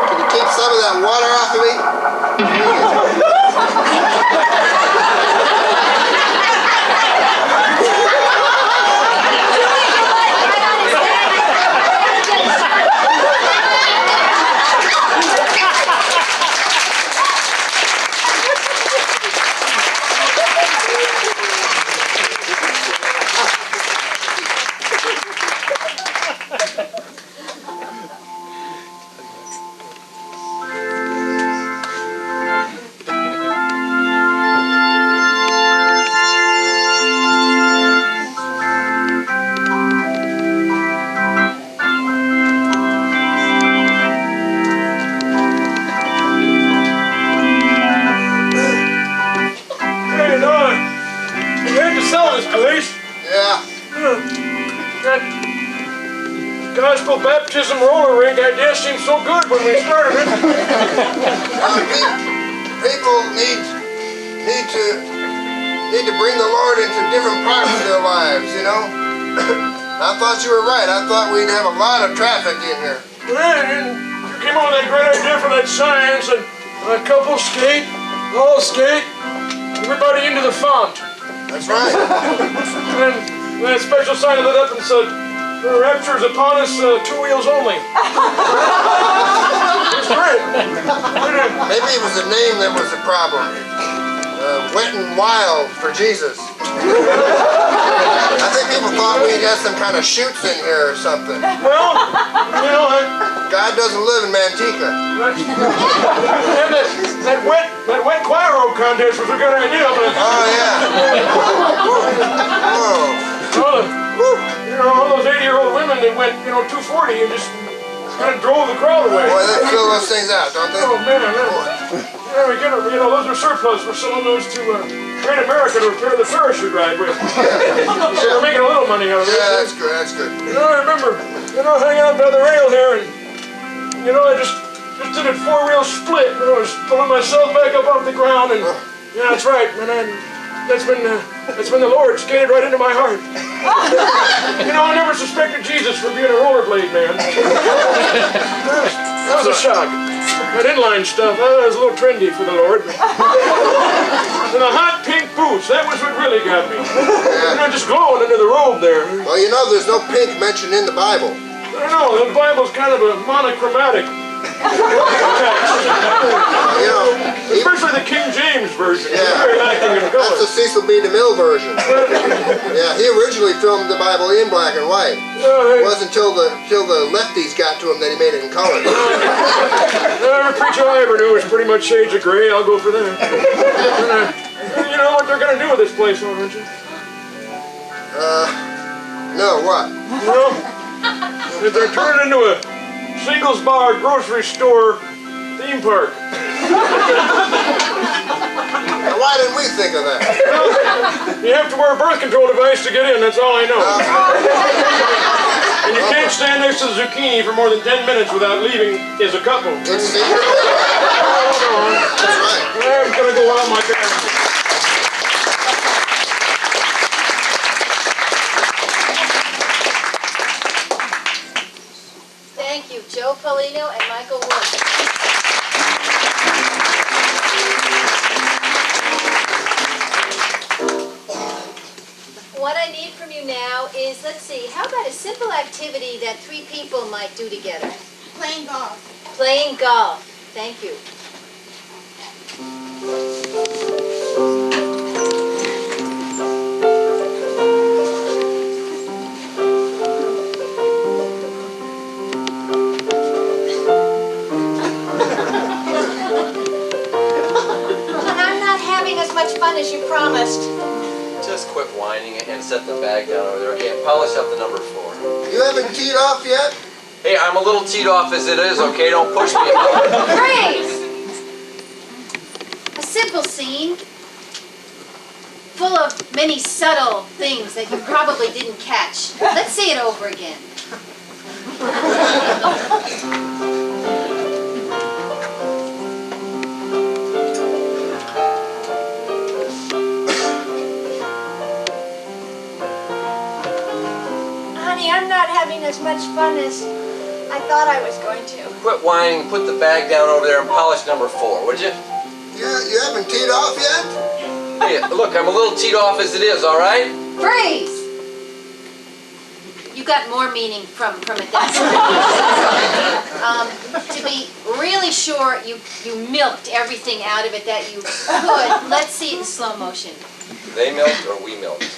Can you keep some of that water off of me? Gospel baptism roller rink idea seemed so good when we started it. People need to bring the Lord into different parts of their lives, you know? I thought you were right. I thought we'd have a lot of traffic in here. Right, and you came up with that great idea for that science, and a couple skate, all skate, everybody into the font. That's right. And that special sign lit up and said, "The rapture is upon us, 2 wheels only." It's great. Maybe it was the name that was the problem. Wet and Wild for Jesus. I think people thought we'd have some kind of shoots in here or something. Well, you know, God doesn't live in Manteca. And that wet choir road contest was a good idea, but... Oh, yeah. Whoa. You know, all those 80-year-old women that went, 240 and just kind of drove the crowd away. Boy, they fill those things out, don't they? Oh, man, yeah, we get them. Those are surplus. We're selling those to Great America to repair the parachute ride with. So we're making a little money out of it. Yeah, that's good, that's good. I remember, hanging out by the rail here, and, I just did a 4-wheel split. I was pulling myself back up off the ground, and, yeah, that's right, man. That's when the Lord skated right into my heart. I never suspected Jesus for being a rollerblade man. That was a shock. That inline stuff, that was a little trendy for the Lord. And the hot pink boots, that was what really got me. Just glowing under the robe there. Well, there's no pink mentioned in the Bible. I don't know, the Bible's kind of a monochromatic. Especially the King James version. Yeah. Very lacking in color. That's the Cecil B. DeMille version. Yeah, he originally filmed the Bible in black and white. It wasn't until the lefties got to him that he made it in color. Every preacher I ever knew was pretty much shades of gray. I'll go for that. And, you know what they're going to do with this place, aren't you? No, what? Well, if they're turning into a singles bar grocery store theme park. Why didn't we think of that? Well, you have to wear a birth control device to get in, that's all I know. And you can't stand next to the zucchini for more than 10 minutes without leaving as a couple. It's secret. That's right. I'm gonna go out my bed. is, let's see, how about a simple activity that 3 people might do together? Playing golf. Playing golf. Thank you. I'm not having as much fun as you promised. Just quit whining and set the bag down over there. Hey, polish up the number 4. You haven't teed off yet? Hey, I'm a little teed off as it is, okay? Don't push me. Grace! A simple scene, full of many subtle things that you probably didn't catch. Let's see it over again. Honey, I'm not having as much fun as I thought I was going to. Quit whining, put the bag down over there and polish number 4, would you? You haven't teed off yet? Hey, look, I'm a little teed off as it is, all right? Freeze! You got more meaning from it. To be really sure you milked everything out of it that you could. Let's see it in slow motion. They milked or we milked?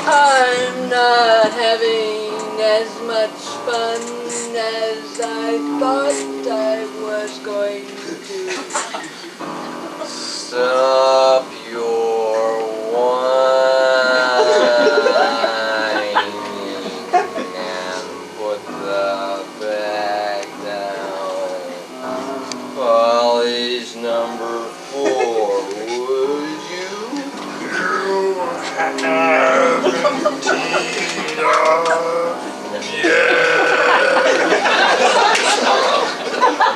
I'm not having as much fun as I thought I was going to. Stop your whining and put the bag down. Polish number 4, would you?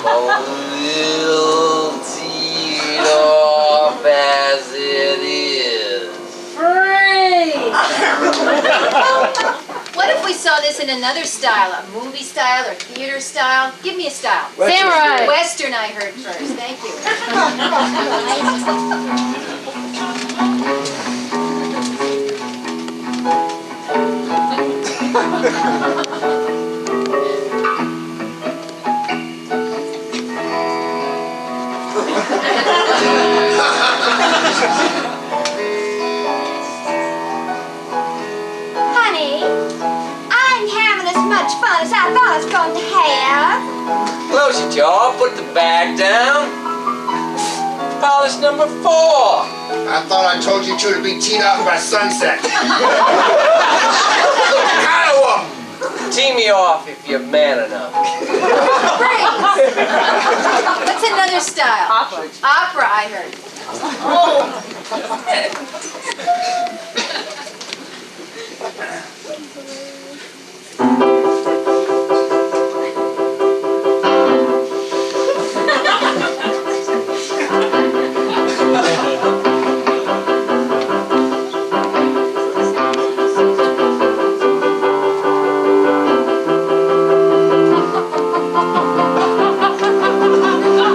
A little teed off as it is. Freeze! What if we saw this in another style, a movie style or theater style? Give me a style. Samurai. Western I heard first. Thank you. Honey, I ain't having as much fun as I thought I was going to have. Close your jaw, put the bag down. Polish number 4. I thought I told you two to be teed off by sunset. Iowa! Tee me off if you're man enough. What's another style? Opera. Opera, I heard. Oh.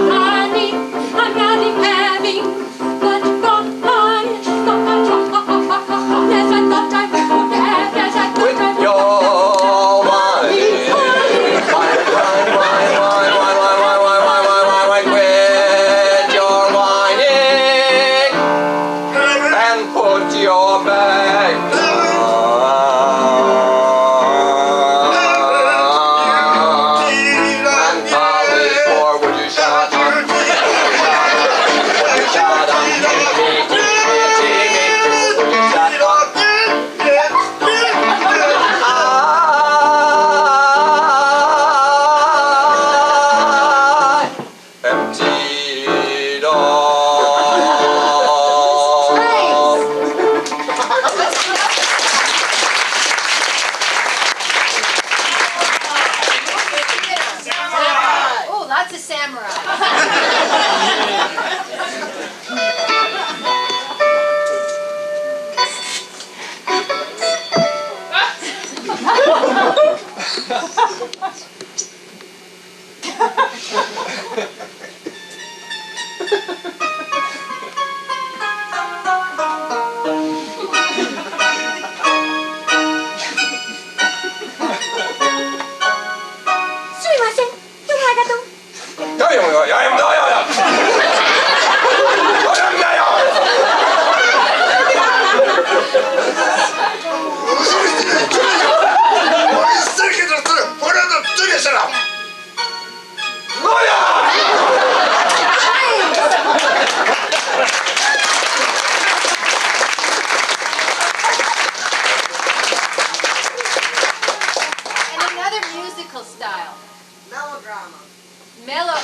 Honey, I'm not having much fun.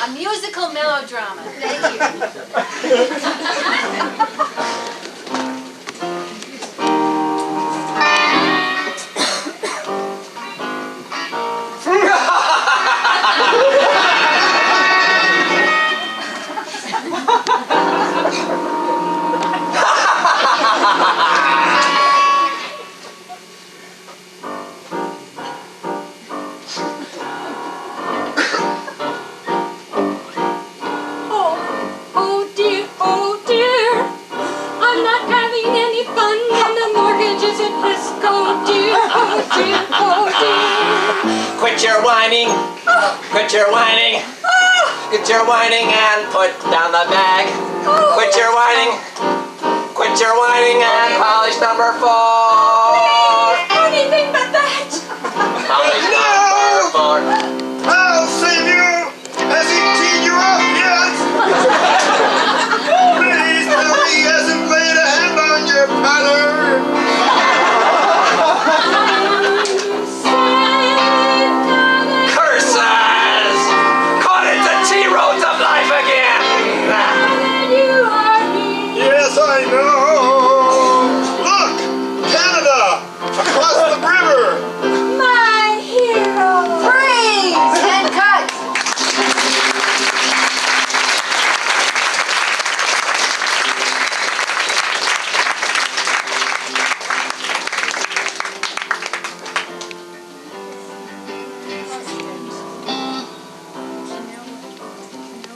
A musical melodrama. Thank you. Quit your whining, quit your whining, quit your whining and put down the bag. Quit your whining and polish number 4. Anything but that. Polish number 4. I'll save you! Has he teed you up yet? Please tell me he hasn't laid a hand on your pattern! Curses! Caught into T-roads of life again! Yes, I know! Look! Canada! Across the river! My hero. Freeze! And cut!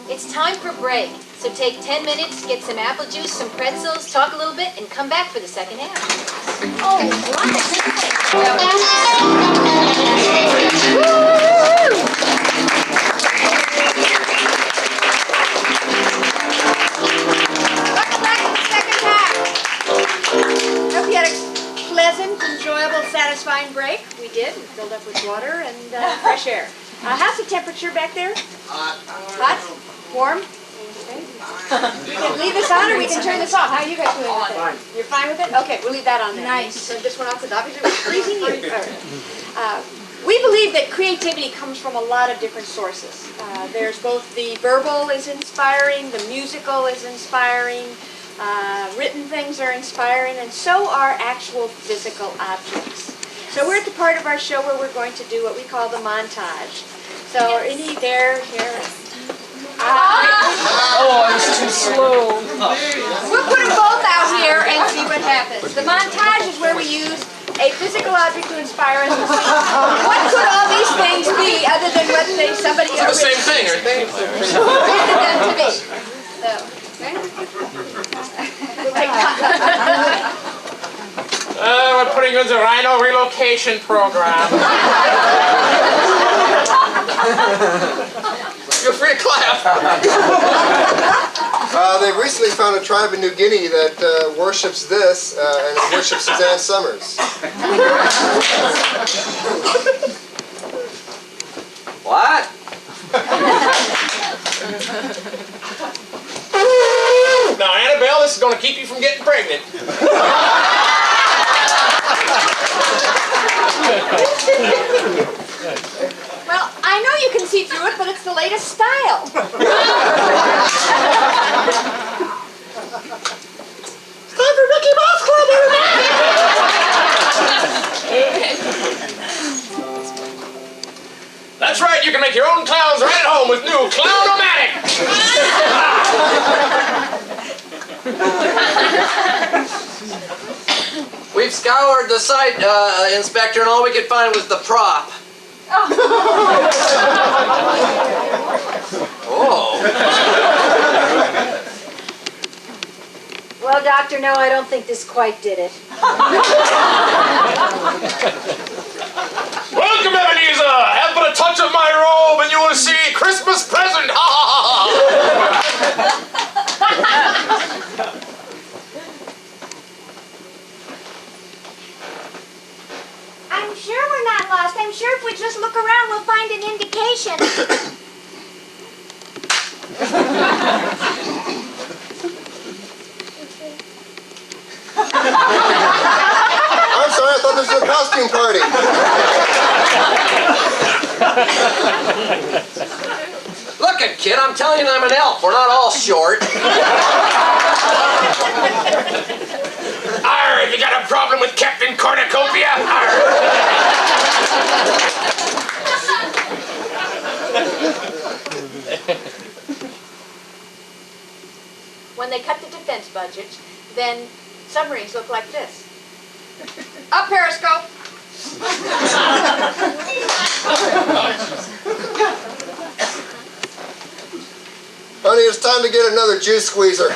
It's time for break, so take 10 minutes, get some apple juice, some pretzels, talk a little bit, and come back for the second half. Oh, Welcome back to the second half. Hope you had a pleasant, enjoyable, satisfying break. We did. We filled up with water and fresh air. How's the temperature back there? Hot? Warm? Okay. We can leave this on or we can turn this off. How are you guys doing with it? You're fine with it? Okay, we'll leave that on there. Nice. Turn this one off because obviously we're freezing you. All right. We believe that creativity comes from a lot of different sources. There's both the verbal is inspiring, the musical is inspiring, written things are inspiring, and so are actual physical objects. So we're at the part of our show where we're going to do what we call the montage. So any there, here. Oh, I was too slow. We'll put them both out here and see what happens. The montage is where we use a physical object to inspire us to think, what could all these things be other than what somebody It's the same thing, aren't they? intended them to be. So, okay? We'll take We're putting you in the Rhino relocation program. Feel free to clap. They've recently found a tribe in New Guinea that worships this and it worships Suzanne Summers. What? Now, Annabelle, this is going to keep you from getting pregnant. Well, I know you can see through it, but it's the latest style. It's time for Mickey Mouse Club, That's right, you can make your own clowns right at home with new Clown-O-Matic. We've scoured the site, Inspector, and all we could find was the prop. Oh. Doctor, no, I don't think this quite did it. Welcome, Ebenezer! Have but a touch of my robe and you will see Christmas present! Ha ha ha ha! I'm sure we're not lost. I'm sure if we just look around, we'll find an indication. I'm sorry, I thought this was a costume party. Look it, kid, I'm telling you I'm an elf. We're not all short. Arr, have you got a problem with Captain Cornucopia? Arr! When they cut the defense budget, then submarines look like this. Up, Periscope! Honey, it's time to get another juice squeezer.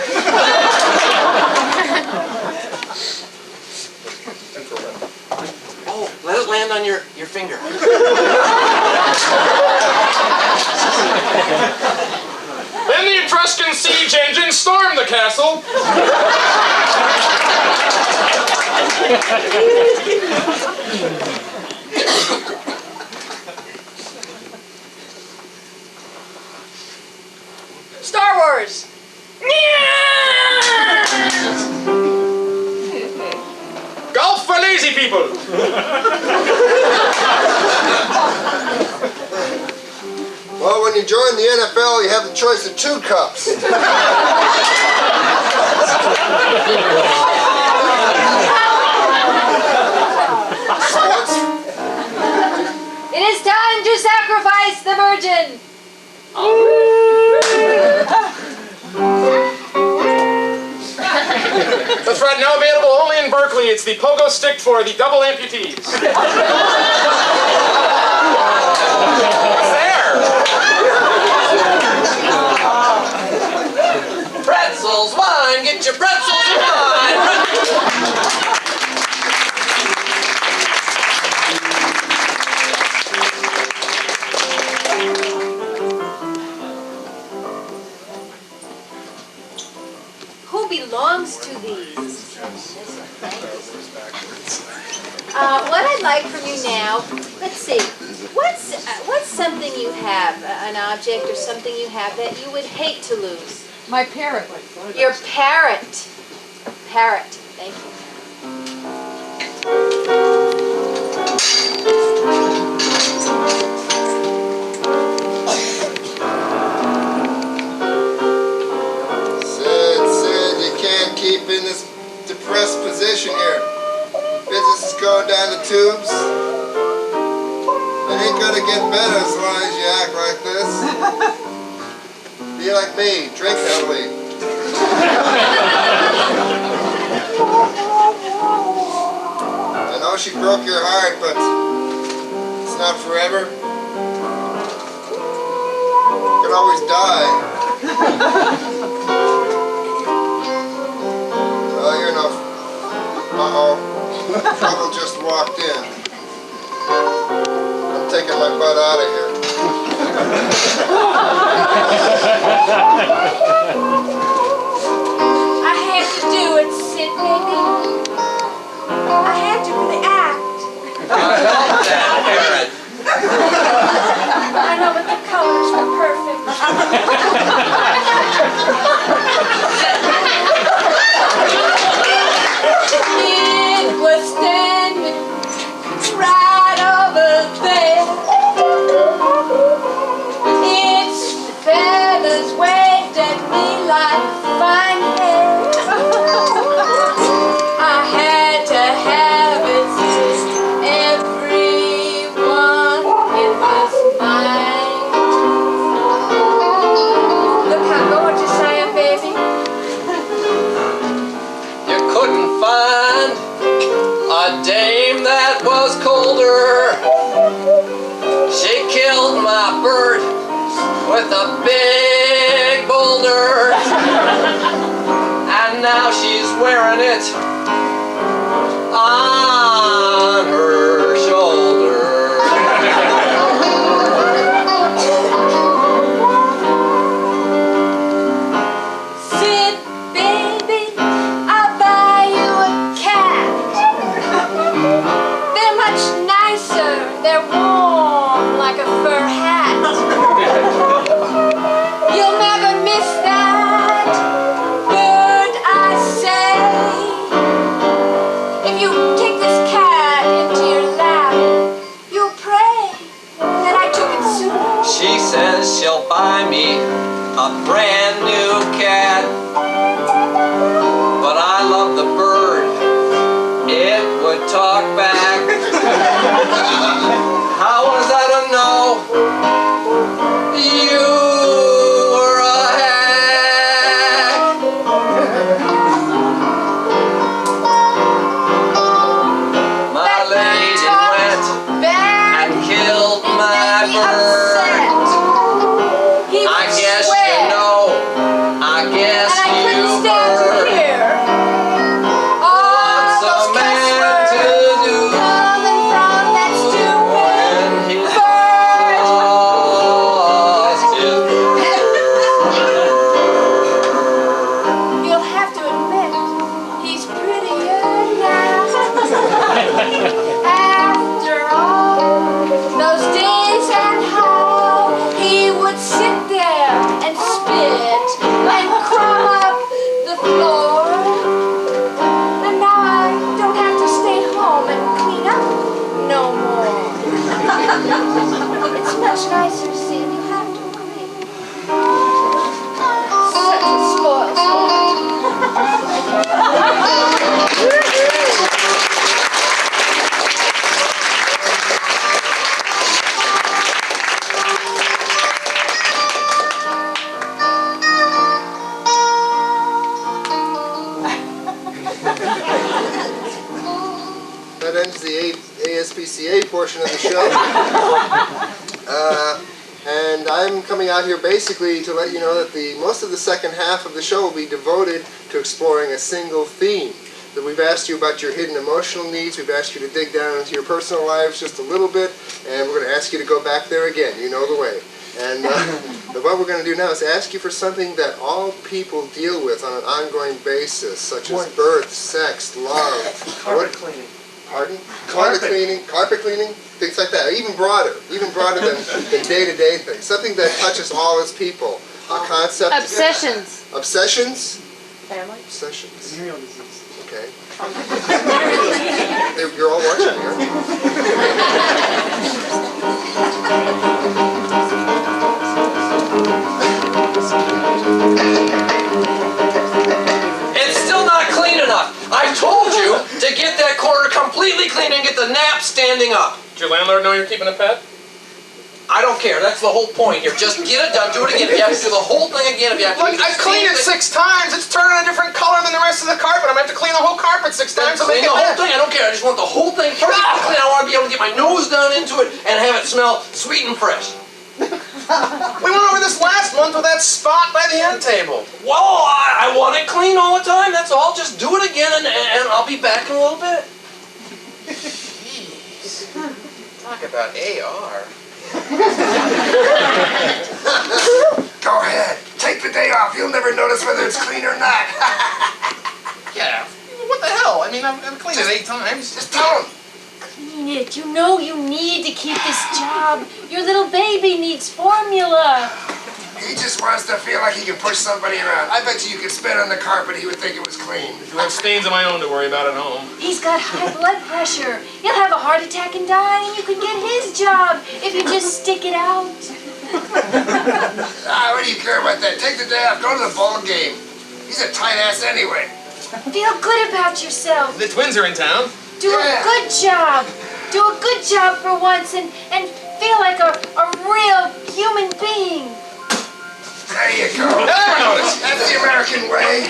Oh, let it land on your finger. Then the Etruscan siege engine stormed the castle. Star Wars! Golf for lazy people. Well, when you join the NFL, you have the choice of 2 cups. Sports. It is time to sacrifice the Virgin. That's right, now available only in Berkeley. It's the pogo stick for the double amputees. What's there? Pretzels, wine, get your pretzels and wine. Who belongs to these? What I'd like from you now, let's see, what's something you have, an object or something you have that you would hate to lose? My parrot. Your parrot. Parrot, thank you. Sid, you can't keep in this depressed position here. Business is going down the tubes. It ain't gonna get better as long as you act like this. Be like me, drink heavily. I know she broke your heart, but it's not forever. You can always die. Well, you're no... Uh-oh. Trouble just walked in. I'm taking my butt out of here. I had to do it, Sid, baby. I had to for the act. I love that parrot. I know, but the colors were perfect. It was standing right over there. Its feathers waved and and now she's wearing it on her shoulder. Sit, baby, I'll buy you a cat. They're much nicer. They're warm like a fur hat. You'll never miss that bird, I say. If you take this cat into your lap, you'll pray that I took it sooner. She says she'll buy me a brand new cat, but I love the bird. It would talk back. How was I to know you were a hack? My lady went and killed my bird. I guess you know, I guess And I you couldn't stand to heard. hear all What's a those man cuss to words do coming from that stupid when he's bird. lost his You'll have to admit, he's prettier now. After all those days and how he would sit there and spit and crumb up the floor. And now I don't have to stay home and clean up no more. It's much nicer seeing you have to clean. Such a spoiled sport. That ends the ASPCA portion of the show. And I'm coming out here basically to let you know that most of the second half of the show will be devoted to exploring a single theme. That we've asked you about your hidden emotional needs, we've asked you to dig down into your personal lives just a little bit, and we're going to ask you to go back there again. You know the way. And but what we're going to do now is ask you for something that all people deal with on an ongoing basis, such as birth, sex, love. Carpet cleaning. Pardon? Carpet cleaning, things like that. Even broader than day-to-day things. Something that touches all as people. A concept. Obsessions. Obsessions? Family. Obsessions. Venereal disease. Okay. You're all watching me, aren't It's still not clean enough. I told you to get that corner completely clean and get the nap standing up. Did your landlord know you're keeping a pet? I don't care. That's the whole point here. Just get it done. Do it again. If you have to do the whole thing again, if you have to Look, do I cleaned it 6 times. It's turning a different color than the rest of the carpet. I'm going to have to clean the whole carpet 6 Then times to clean make it the whole better. thing. I don't care. I just want the whole thing perfectly clean. I want to be able to get my nose down into it and have it smell sweet and fresh. We went over this last month with that spot by the end table. Well, I want it clean all the time. That's all. Just do it again, and I'll be back in a little bit. Jeez. Talk about AR. Go ahead. Take the day off. You'll never notice whether it's clean or not. Yeah. What the hell? I mean, I've cleaned it 8 times. Just tell him. Clean it. You know you need to keep this job. Your little baby needs formula. He just wants to feel like he can push somebody around. I bet you could spit on the carpet, he would think it was clean. I have stains of my own to worry about at home. He's got high blood pressure. He'll have a heart attack and die, and you could get his job if you just stick it out. What do you care about that? Take the day off. Go to the ball game. He's a tight ass anyway. Feel good about yourself. The twins are in town. Do a good job. Do a good job for once and feel like a real human being. There you go. That's the American way.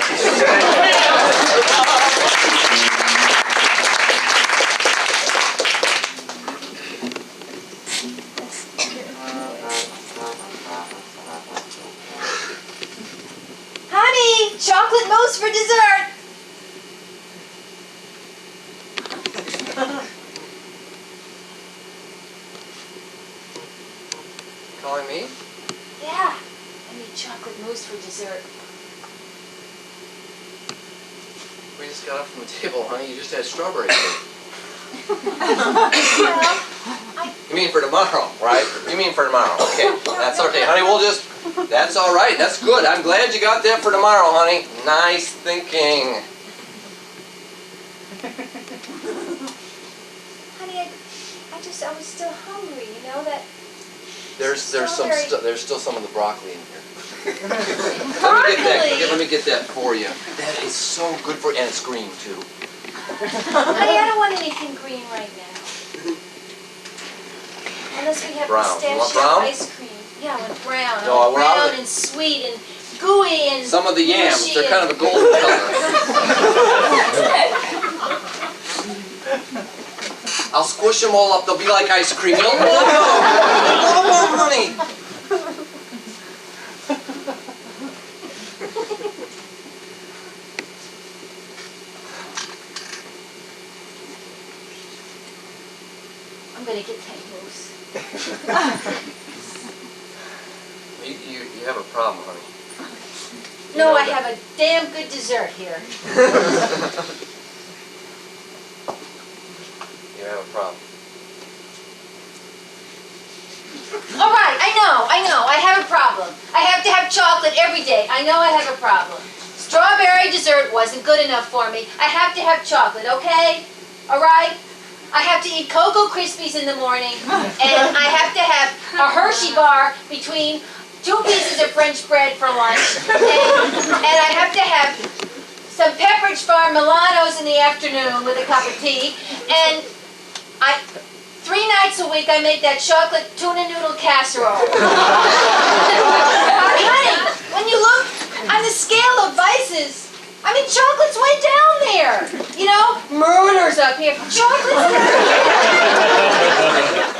Honey, chocolate mousse for dessert. Calling me? Yeah, I need chocolate mousse for dessert. We just got up from the table, honey. You just had strawberry cake. You mean for tomorrow, right? You mean for tomorrow. Okay, that's okay, honey. We'll just, that's all right. That's good. I'm glad you got that for tomorrow, honey. Nice thinking. Honey, I was still hungry, you know, that There's still some of the broccoli in here. Broccoli? Let me get that for you. That is so good for you, and it's green too. Honey, I don't want anything green right now. Unless we have Brown. You want pistachio brown? ice cream. Yeah, I want brown. No, I want we're out of brown it. and sweet and gooey and Some of the yams, mushy they're kind of and- a golden color. I'll squish them all up. They'll be like ice cream. You'll love them. You'll love them, honey. I'm gonna get that mousse. You have a problem, honey. No, know I that. have a damn good dessert here. You have a problem. All right, I know, I have a problem. I have to have chocolate every day. I know I have a problem. Strawberry dessert wasn't good enough for me. I have to have chocolate, okay? All right? I have to eat Cocoa Krispies in the morning, and I have to have a Hershey bar between 2 pieces of French bread for lunch, and I have to have some Pepperidge Farm Milanos in the afternoon with a cup of tea, and 3 nights a week I make that chocolate tuna noodle casserole. Honey, when you look on the scale of vices, I mean, chocolate's way down there. You know, murder's up here. Chocolate's down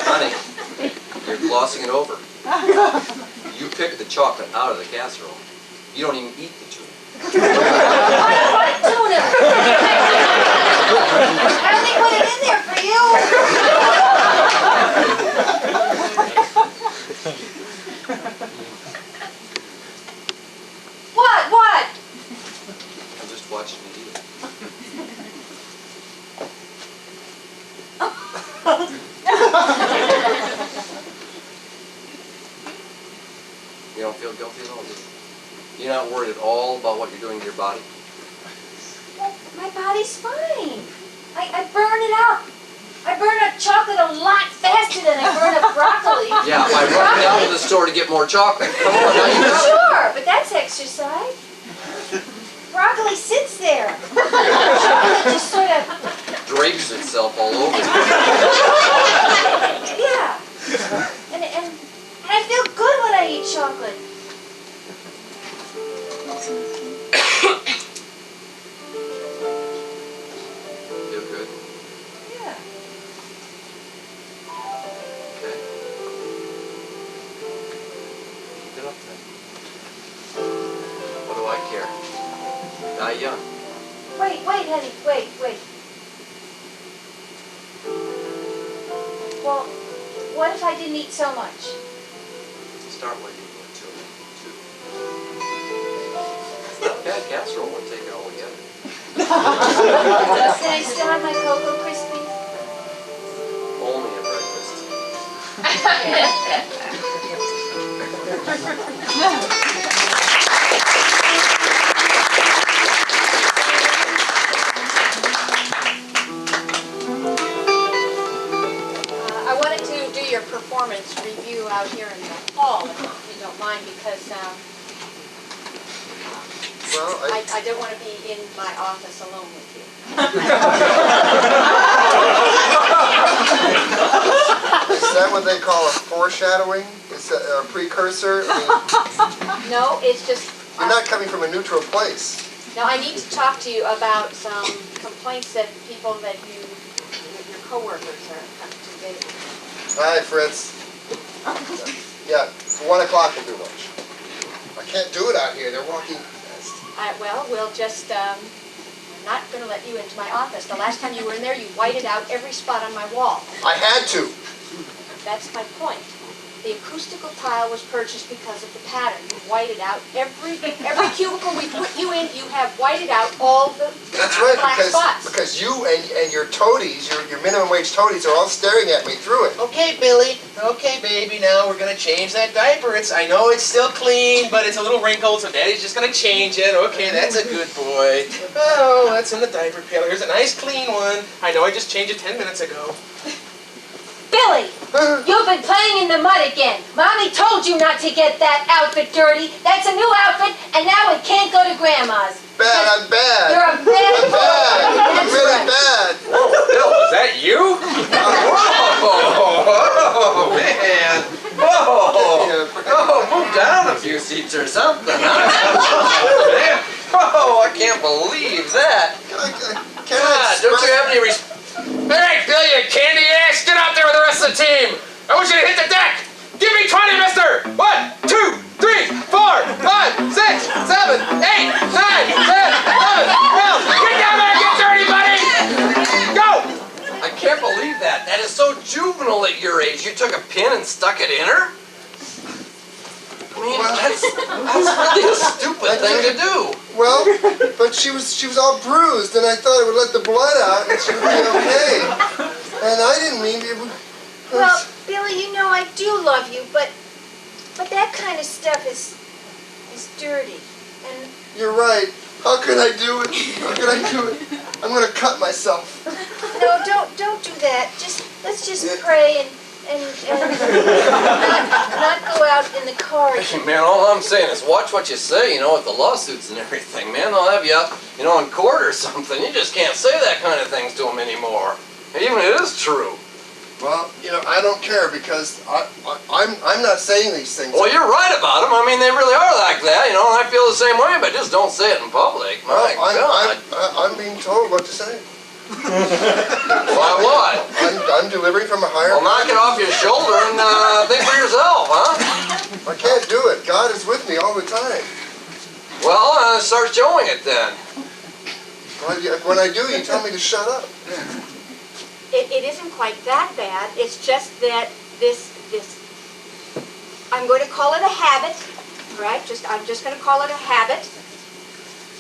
Honey, you're glossing it over. You picked the chocolate out of the casserole. You don't even eat the tuna. I don't like tuna. I only put it in there for you. What? I'm just watching you eat it. You don't feel guilty at all, do you? You're not worried at all about what you're doing to your body? Well, my body's fine. I burn it up. I burn up chocolate a lot faster than I burn up broccoli. Yeah, by running down to the store to get more chocolate. Come on, now you got it. Sure, but that's exercise. Broccoli sits there. Chocolate just sort of, Drapes itself all over. yeah. And I feel good when I eat chocolate. Feel good? Yeah. Okay. Keep it up then. What do I care? Die young. Wait, honey, wait. Well, what if I didn't eat so much? Start with you too. It's not a bad casserole when taken all together. Can I still have my Cocoa Krispies? Only at breakfast. I wanted to do your performance review out here in the hall, if you don't mind, because Well, I don't want to be in my office alone with you. is that what they call a foreshadowing? Is that a precursor? I mean, No, it's just, you're not coming from a neutral place. now I need to talk to you about some complaints that people that your coworkers are conveying. Hi, Fritz. Yeah, 1 o'clock will do lunch. I can't do it out here. They're walking organized. Well, we'll just, I'm not going to let you into my office. The last time you were in there, you whited out every spot on my wall. I had to. That's my point. The acoustical tile was purchased because of the pattern. You whited out every cubicle we put you in, you have whited out all the That's right, black spots. because you and your toadies, your minimum wage toadies, are all staring at me through it. Okay, Billy. Okay, baby. Now we're gonna change that diaper. I know it's still clean, but it's a little wrinkled, so Daddy's just gonna change it. Okay, that's a good boy. Oh, that's in the diaper pail. Here's a nice clean one. I know I just changed it 10 minutes ago. Billy, you've been playing in the mud again. Mommy told you not to get that outfit dirty. That's a new outfit, and now it can't go to Grandma's. Bad, I'm bad. You're a bad I'm bad. I'm That's really right. bad. Whoa, Bill, is that you? Whoa, man. Whoa. Oh, move down a few seats or something, huh? Man. Oh, I can't believe that. Can God, don't you have any respect? Hey, Bill, you candy ass! Get out there with the rest of the team! I want you to hit the deck! Give me 20, mister! 1, 2, 3, 4, 5, 6, 7, 8, 9, 10, 11, 12! Get down there and get dirty, buddy! Go! I can't believe that. That is so juvenile at your age. You took a pin and stuck it in her? I mean, that's really a stupid thing to do. Well, but she was all bruised, and I thought it would let the blood out, and she would be okay. And I didn't mean to. Well, Billy, you know I do love you, but that kind of stuff is dirty. And You're right. How can I do it? How can I do it? I'm gonna cut myself. no, don't do that. Let's just pray and not go out in the car. Man, all I'm saying is watch what you say, with the lawsuits and everything. Man, they'll have you up, in court or something. You just can't say that kind of things to them anymore. Even if it is true. Well, I don't care because I'm not saying these things. Well, you're right about them. I mean, they really are like that, and I feel the same way, but just don't say it in public. My God. I'm being told what to say. Why what? I'm delivering from a higher. Well, knock it off your shoulder and think for yourself, huh? I can't do it. God is with me all the time. Well, start showing it then. When I do, you tell me to shut up. It isn't quite that bad. It's just that this I'm going to call it a habit, right? I'm just going to call it a habit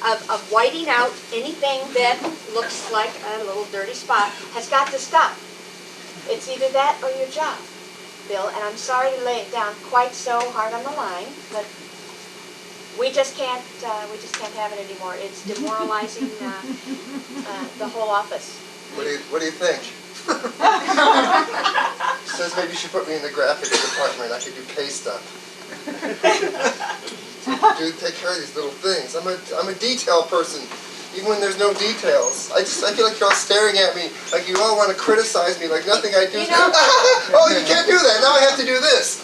of whiting out anything that looks like a little dirty spot has got to stop. It's either that or your job, Bill, and I'm sorry to lay it down quite so hard on the line, but we just can't have it anymore. It's demoralizing the whole office. What do you think? Says maybe you should put me in the graphics department. I could do pay stuff. Take care of these little things. I'm a detail person, even when there's no details. I feel like you're all staring at me, like you all want to criticize me, like nothing I do. Oh, you can't do that. Now I have to do this.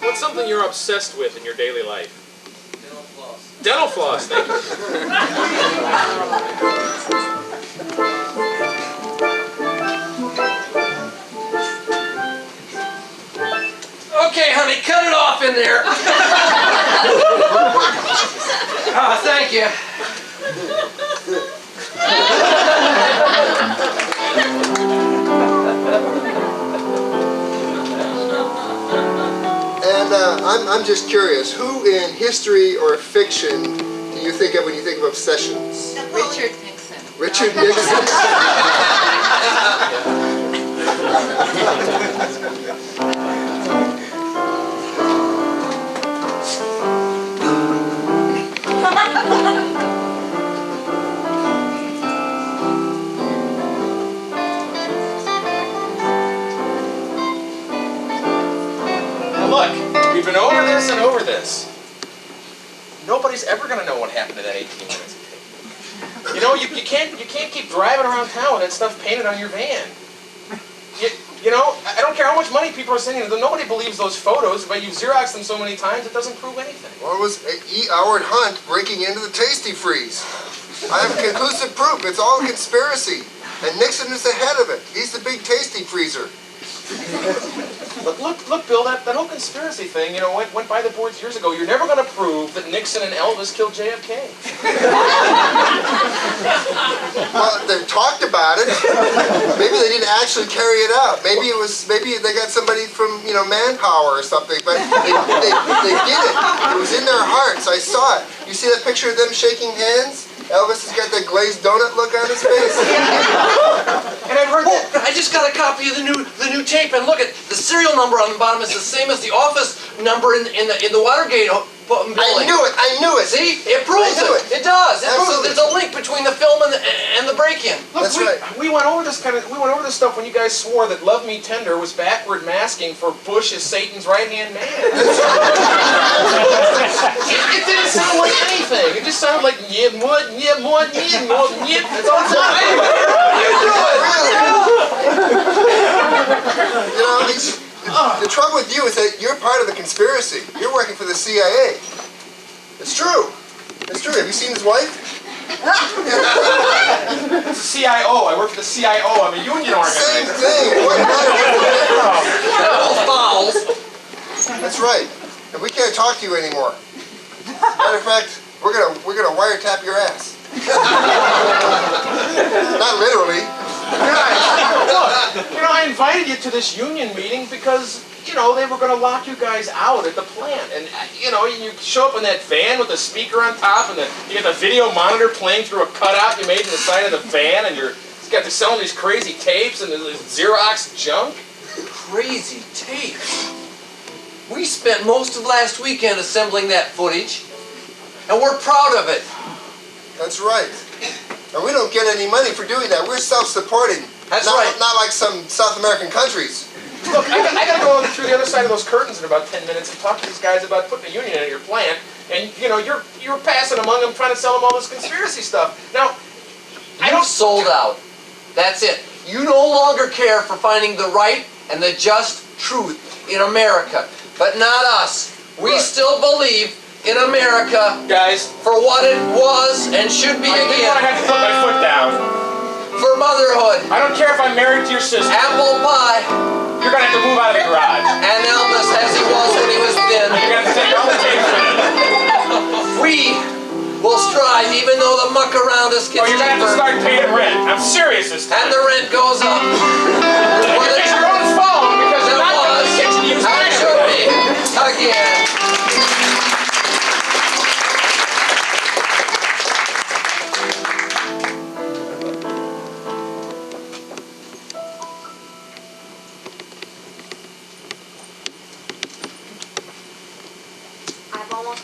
What's something you're obsessed with in your daily life? Dental floss, thank you. Okay, honey, cut it off in there. Oh, thank you. And I'm just curious, who in history or fiction do you think of when you think of obsessions? Richard Nixon. Richard Nixon? Look, we've been over this and over this. Nobody's ever going to know what happened to that 18 minutes of tape. You can't keep driving around town with that stuff painted on your van. I don't care how much money people are sending. Nobody believes those photos, but you've Xeroxed them so many times, it doesn't prove anything. Well, it was E. Howard Hunt breaking into the Tasty Freeze. I have conclusive proof. It's all a conspiracy. And Nixon is the head of it. He's the big tasty freezer. Look, Bill, that whole conspiracy thing, you know, went by the boards years ago. You're never going to prove that Nixon and Elvis killed JFK. Well, they talked about it. Maybe they didn't actually carry it out. Maybe they got somebody from, you know, Manpower or something, but they did it. It was in their hearts. I saw it. You see that picture of them shaking hands? Elvis has got that glazed donut look on his face. And I've heard that. I just got a copy of the new tape, and look at the serial number on the bottom is the same as the office number in the Watergate building. I knew it. See, it proves it. It does. It proves it. There's a link between the film and the break-in. Look, we went over this stuff when you guys swore that "Love Me Tender" was backward masking for Bush as Satan's right-hand man. It didn't sound like anything. It just sounded like yip mud, yip mud, yip mud, yip. That's all it sounded like. You know, the trouble with you is that you're part of the conspiracy. You're working for the CIA. It's true. It's true. Have you seen his wife? It's a CIO. I work for the CIO. I'm a union organizer. Same thing. What Fouls. That's right. And we can't talk to you anymore. Matter of fact, we're gonna wiretap your ass. Not literally. You know, I invited you to this union meeting because, you know, they were going to lock you guys out at the plant. And, you know, you show up in that van with the speaker on top, and you get the video monitor playing through a cutout you made in the side of the van, and you're selling these crazy tapes and this Xerox junk. Crazy tapes? We spent most of last weekend assembling that footage, and we're proud of it. That's right. And we don't get any money for doing that. We're self-supporting. That's right. Not like some South American countries. Look, I got to go through the other side of those curtains in about 10 minutes and talk to these guys about putting a union in your plant. And, you know, you're passing among them trying to sell them all this conspiracy stuff. Now, I don't... Sold out. That's it. You no longer care for finding the right and the just truth in America. But not us. We still believe in America, guys, for what it was and should be again. I have to put my foot down. For motherhood. I don't care if I'm married to your sister. Apple pie. You're gonna have to move out of the garage. And Elvis as he was when he was thin. You're gonna have to take all the tapes with you. We will strive even though the muck around us gets you're gonna have to start paying rent. I'm serious this time. And the rent goes up. You take your own phone because you're not going to the kitchen to use mine. Again.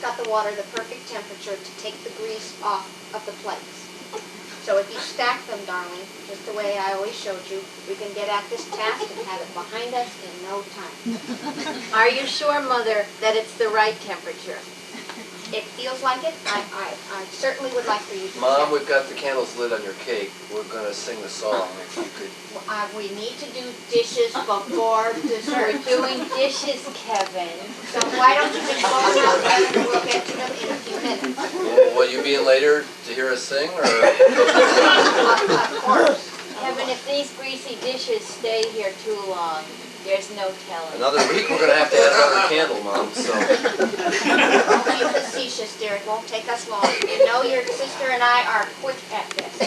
Got the water the perfect temperature to take the grease off of the plates. So if you stack them, darling, just the way I always showed you, we can get at this task and have it behind us in no time. Are you sure, Mother, that it's the right temperature? It feels like it. I certainly would like for you to Mom, check. we've got the candles lit on your cake. We're going to sing the song. If you could. We need to do dishes before dessert. We're doing dishes, Kevin. So why don't you just go outside and we'll get to them in a few minutes. Will you be in later to hear us sing? Or? Of course. Kevin, if these greasy dishes stay here too long, there's no telling. Another week we're going to have another candle, Mom. So. Don't be facetious, dear. It won't take us long. You know your sister and I are quick at this.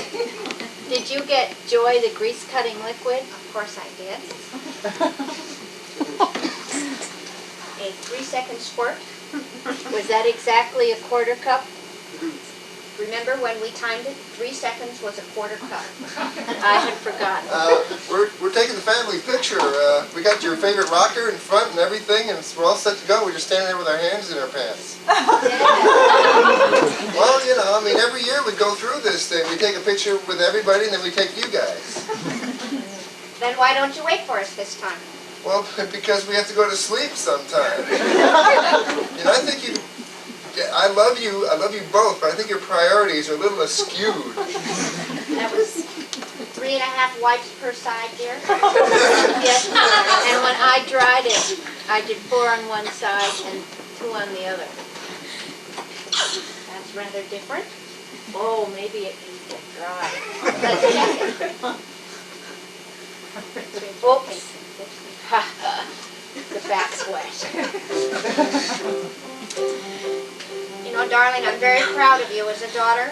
Did you get Joy the grease-cutting liquid? Of course I did. A 3-second squirt. Was that exactly a quarter cup? Remember when we timed it? 3 seconds was a quarter cup. I had forgotten. We're taking the family picture. We got your favorite rocker in front and everything, and we're all set to go. We're just standing there with our hands in our pants. Well, you know, I mean, every year we go through this thing. We take a picture with everybody, and then we take you guys. Then why don't you wait for us this time? Well, because we have to go to sleep sometime. You know, I think you... I love you both, but I think your priorities are a little askewed. That was 3.5 wipes per side, dear. Yes, and when I dried it, I did 4 on one side and 2 on the other. That's rather different. Oh, maybe it needs to dry. Let's check it. Okay. The back's wet. You know, darling, I'm very proud of you as a daughter.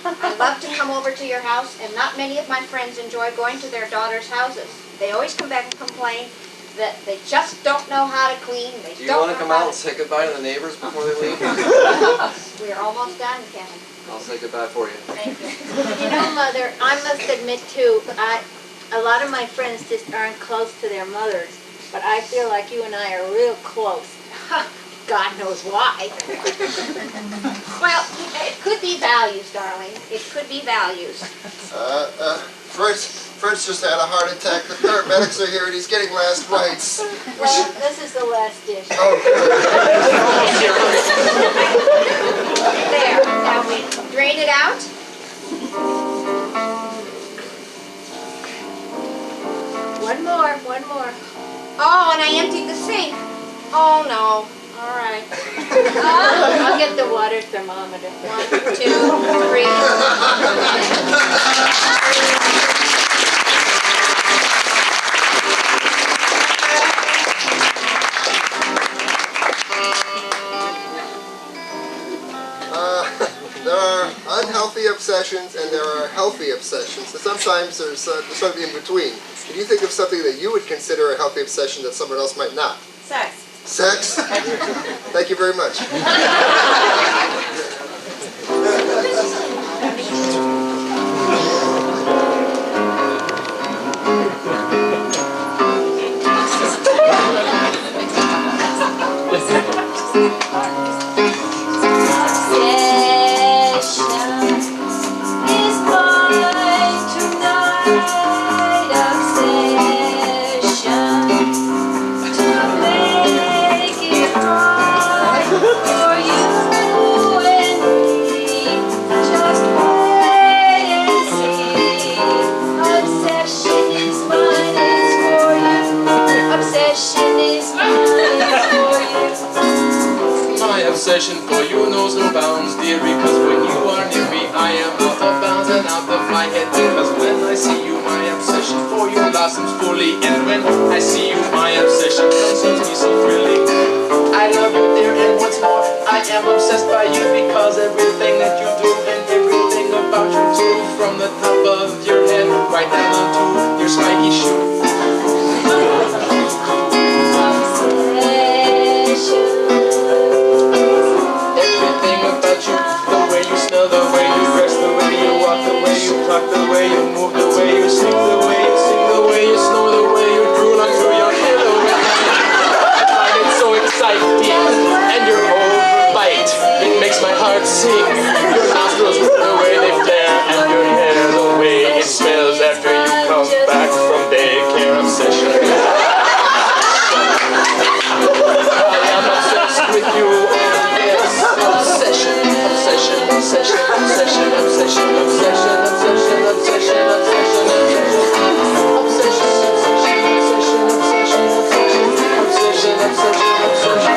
I love to come over to your house, and not many of my friends enjoy going to their daughters' houses. They always come back and complain that they just don't know how to clean. Do you want to come out and say goodbye to the neighbors before they leave? We're almost done, Kevin. I'll say goodbye for you. Thank you. You know, Mother, I must admit too, a lot of my friends just aren't close to their mothers, but I feel like you and I are real close. God knows why. Well, it could be values, darling. It could be values. Fred's just had a heart attack. The paramedics are here and he's getting last rites. Well, this is the last dish. Oh, There. Now we drain it out. One more. Oh, and I emptied the sink. Oh, no. All right. I'll get the water thermometer. 1, 2, 3. There are unhealthy obsessions and there are healthy obsessions. And sometimes there's something in between. Can you think of something that you would consider a healthy obsession that someone else might not? Sex. Sex? Thank you very much. Obsession for you knows no bounds, dear, because when you are near me I am out of bounds and out of my head, because when I see you my obsession for you blossoms fully, and when I see you my obsession comes to me so thrilling. I love you, dear, and what's more, I am obsessed by you, because everything that you do and everything about you too, from the top of your head right down onto your spiky shoe. The way you dress, the way you walk, the way you talk, the way you move, the way you sing, the way you sing, the way you snore, the way you drool onto your hair, the way I find it so exciting, and your whole bite, it makes my heart sing. Your nostrils, the way they flare, and your hair, the way it smells after you come back from daycare. Obsession. I am obsessed with you, and yes, obsession. Obsession, obsession, obsession, obsession, obsession, obsession, obsession, obsession, obsession, obsession,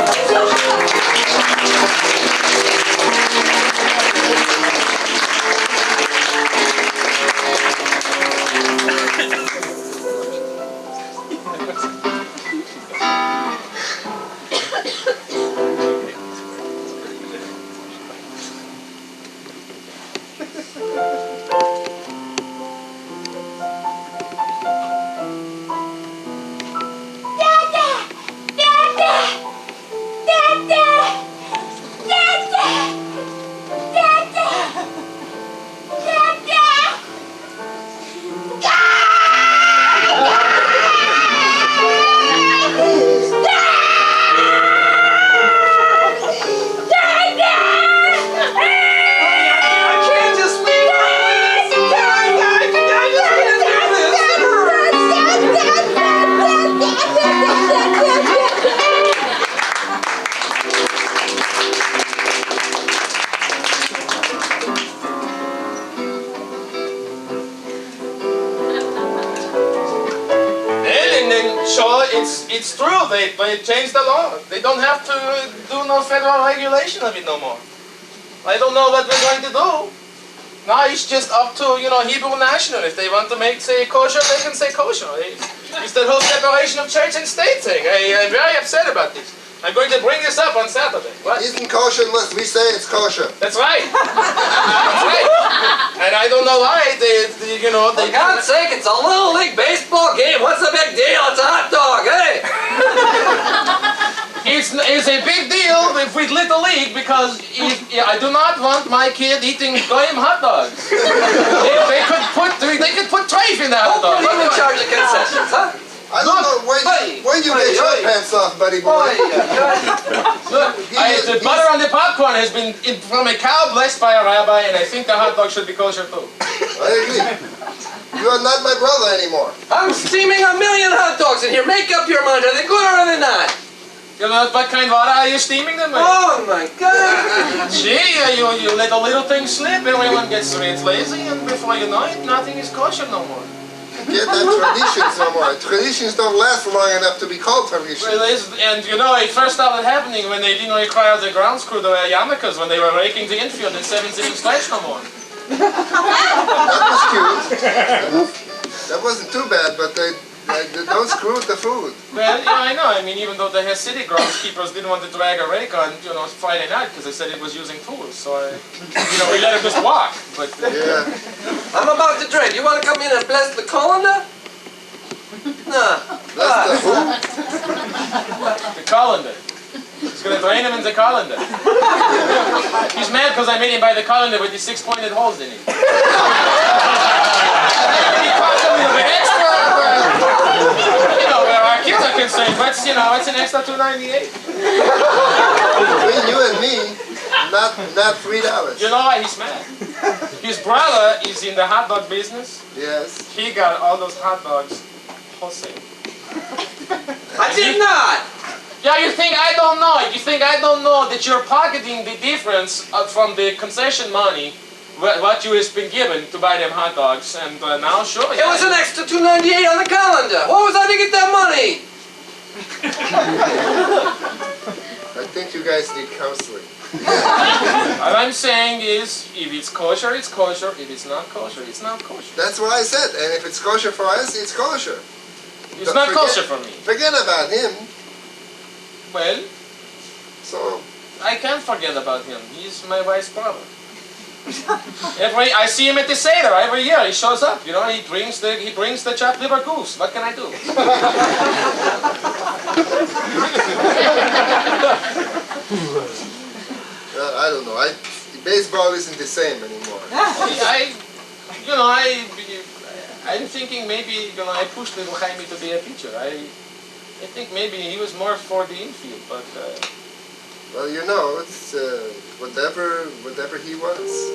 It's true, they changed the law. They don't have to do no federal regulation of it no more. I don't know what we're going to do. No, it's just up to, Hebrew National. If they want to say kosher, they can say kosher. It's the whole separation of church and state thing. I'm very upset about this. I'm going to bring this up on Saturday. What? It isn't kosher unless we say it's kosher. That's right. That's right. And I don't know why they For God's sake, it's a Little League baseball game. What's the big deal? It's a hot dog, hey? It's a big deal with Little League because I do not want my kid eating goyim hot dogs. They could put tripe in the hot dog. Who's in charge of concessions, huh? I don't know where you get your pants off, buddy boy. Look, the butter on the popcorn has been from a cow blessed by a rabbi, and I think the hot dog should be kosher too. I agree. You are not my brother anymore. I'm steaming 1 million hot dogs in here. Make up your mind. Are they good or are they not? What kind of water are you steaming them with? Oh my God! Gee, you let a little thing slip, everyone gets lazy, and before you know it, nothing is kosher no more. Can't have traditions no more. Traditions don't last long enough to be called traditions. Well, and it first started happening when they didn't require the ground screw, the yarmulkes, when they were raking the infield in 7-inning stretch no more. That was cute. That wasn't too bad, but they don't screw with the food. Well, yeah, I know. I mean, even though the Hasidic groundskeepers didn't want to drag a rake on, Friday night because they said it was using tools. So, we let it just walk. But yeah. I'm about to drink. You want to come in and bless the colander? No. Bless the who? The colander. He's going to drain him in the colander. He's mad because I made him buy the colander with the 6-pointed holes in it. He cost a little bit extra. Where our kids are concerned, but it's an extra $2.98. Between you and me, not $3. You know why he's mad? His brother is in the hot dog business. Yes. He got all those hot dogs wholesale. I did not! Yeah, you think I don't know? You think I don't know that you're pocketing the difference from the concession money, what you has been given to buy them hot dogs, and now sure. It was an extra $2.98 on the calendar. What was I to get that money? I think you guys need counseling. What I'm saying is, if it's kosher, it's kosher. If it's not kosher, it's not kosher. That's what I said. And if it's kosher for us, it's kosher. It's not kosher for me. Forget about him. Well, so I can't forget about him. He's my wife's brother. I see him at the Seder every year. He shows up. He brings the chopped liver goose. What can I do? I don't know. Baseball isn't the same anymore. I'm thinking maybe I pushed little Jaime to be a pitcher. I think maybe he was more for the infield, but. Well, it's whatever he wants.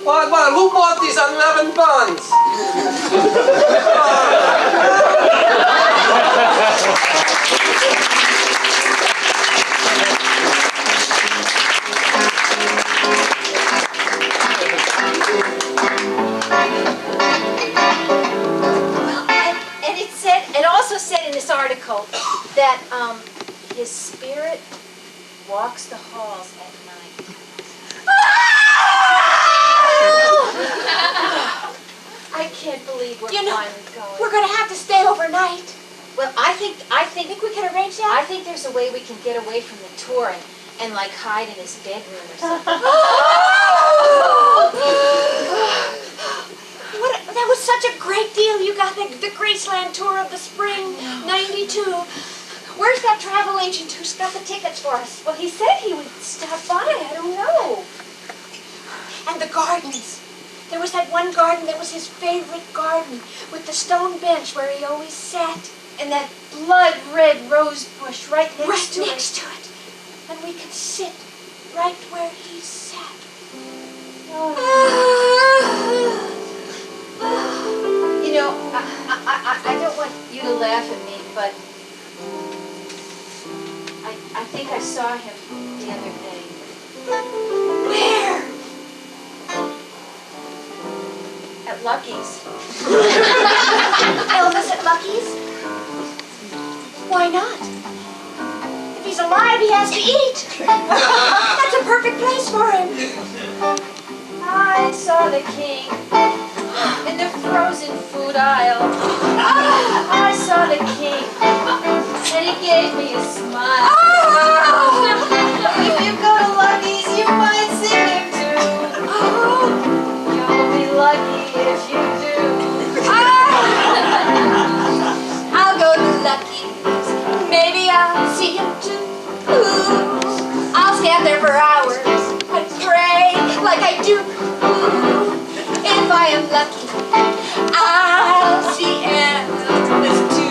What? Who bought these 11 buns? It also said in this article that his spirit walks the halls at night. I can't believe we're finally going. We're going to have to stay overnight. Well, I think we can arrange that? I think there's a way we can get away from the tour and like hide in his bedroom or something. That was such a great deal. You got the Graceland tour of the spring, '92. Where's that travel agent who's got the tickets for us? Well, he said he would stop by. I don't know. And the gardens. There was that one garden that was his favorite garden with the stone bench where he always sat. And that blood-red rose bush right next to it. And we could sit right where he sat. I don't want you to laugh at me, but I think I saw him the other day. Where? At Lucky's. Elvis at Lucky's? Why not? If he's alive, he has to eat. That's a perfect place for him. I saw the king in the frozen food aisle. I saw the king, and he gave me a smile. If you go to Lucky's, you might see him too. You'll be lucky if you do. I'll go to Lucky's, maybe I'll see him too. I'll stand there for hours and pray like I do. If I am lucky, I'll see Elvis too.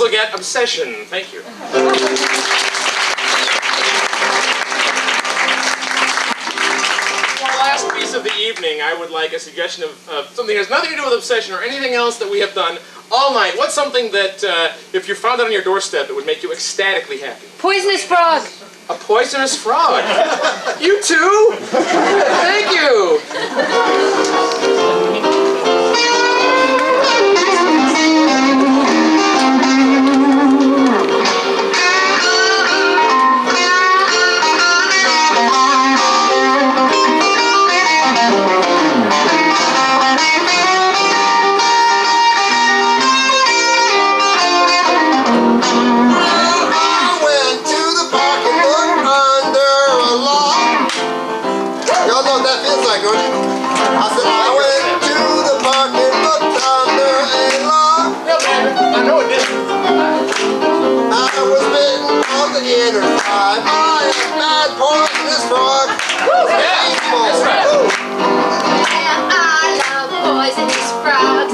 Look at Obsession. Thank you. For our last piece of the evening, I would like a suggestion of something that has nothing to do with Obsession or anything else that we have done all night. What's something that, if you found it on your doorstep, it would make you ecstatically happy? Poisonous frog. A poisonous frog. You too? Thank you.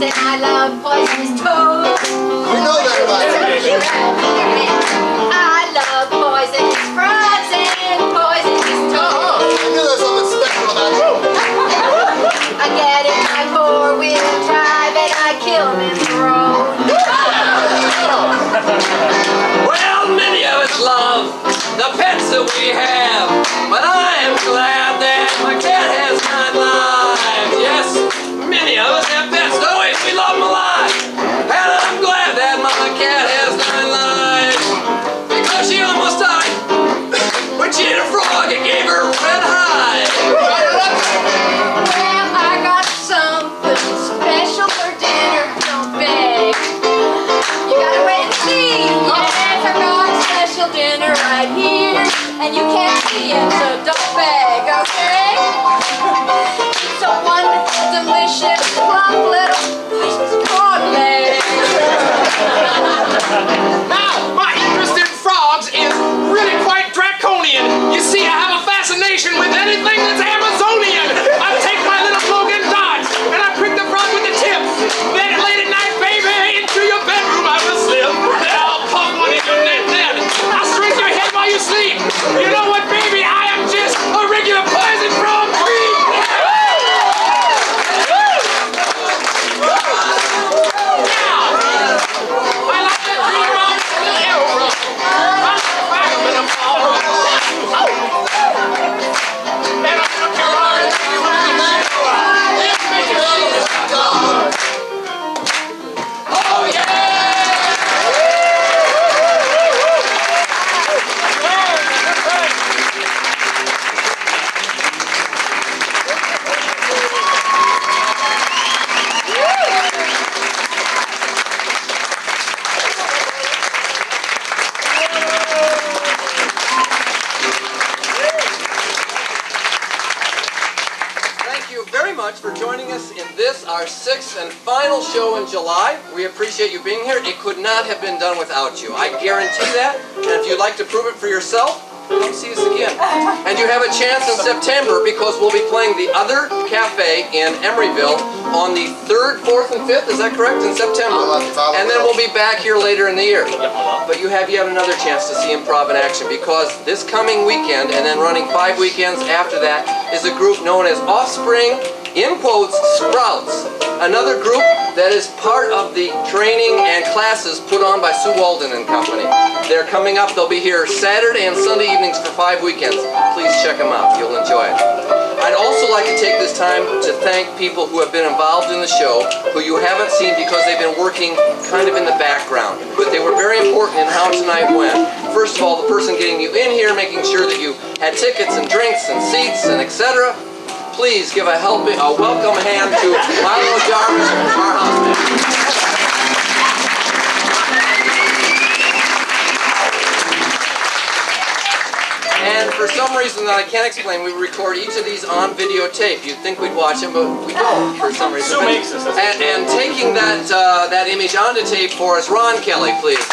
And I love poisonous toads. We know that about you. I love poisonous frogs and poisonous toads. I knew there was something special about you. I get in my four-wheel drive and I kill them in the road. Well, many of us love the pets that we have, but I am glad that my cat has 9 lives. Yes, many of us have pets, don't we? We love them alive. joining us in this, our 6th and final show in July. We appreciate you being here. It could not have been done without you. I guarantee that. And if you'd like to prove it for yourself, come see us again. And you have a chance in September because we'll be playing the other cafe in Emeryville on the 3rd, 4th, and 5th. Is that correct? In September. And then we'll be back here later in the year. But you have yet another chance to see improv in action because this coming weekend and then running 5 weekends after that is a group known as Offspring, in quotes, Sprouts. Another group that is part of the training and classes put on by Sue Walden and Company. They're coming up. They'll be here Saturday and Sunday evenings for 5 weekends. Please check them out. You'll enjoy it. I'd also like to take this time to thank people who have been involved in the show, who you haven't seen because they've been working kind of in the background. But they were very important in how tonight went. First of all, the person getting you in here, making sure that you had tickets and drinks and seats and etc. Please give a welcome hand to Milo Jarvis, our house band. And for some reason that I can't explain, we record each of these on videotape. You'd think we'd watch them, but we don't for some reason. Sue makes us. And taking that image onto tape for us, Ron Kelly, please.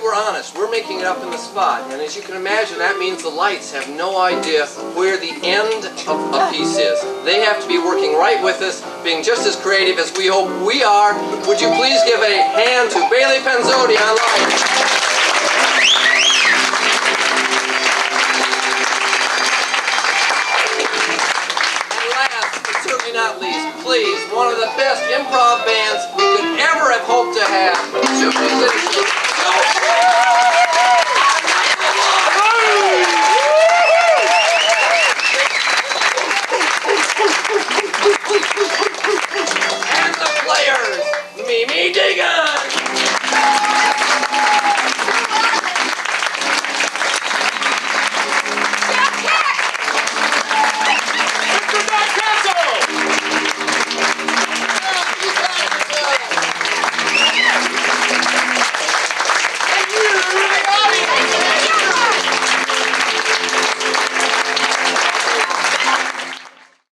Honest, we're making it up in the spot, and as you can imagine, that means the lights have no idea where the end of a piece is. They have to be working right with us, being just as creative as we hope we are. Would you please give a hand to Bailey Penzotti on lights? And last, but certainly not least, please, one of the best improv bands we could ever have hoped to have.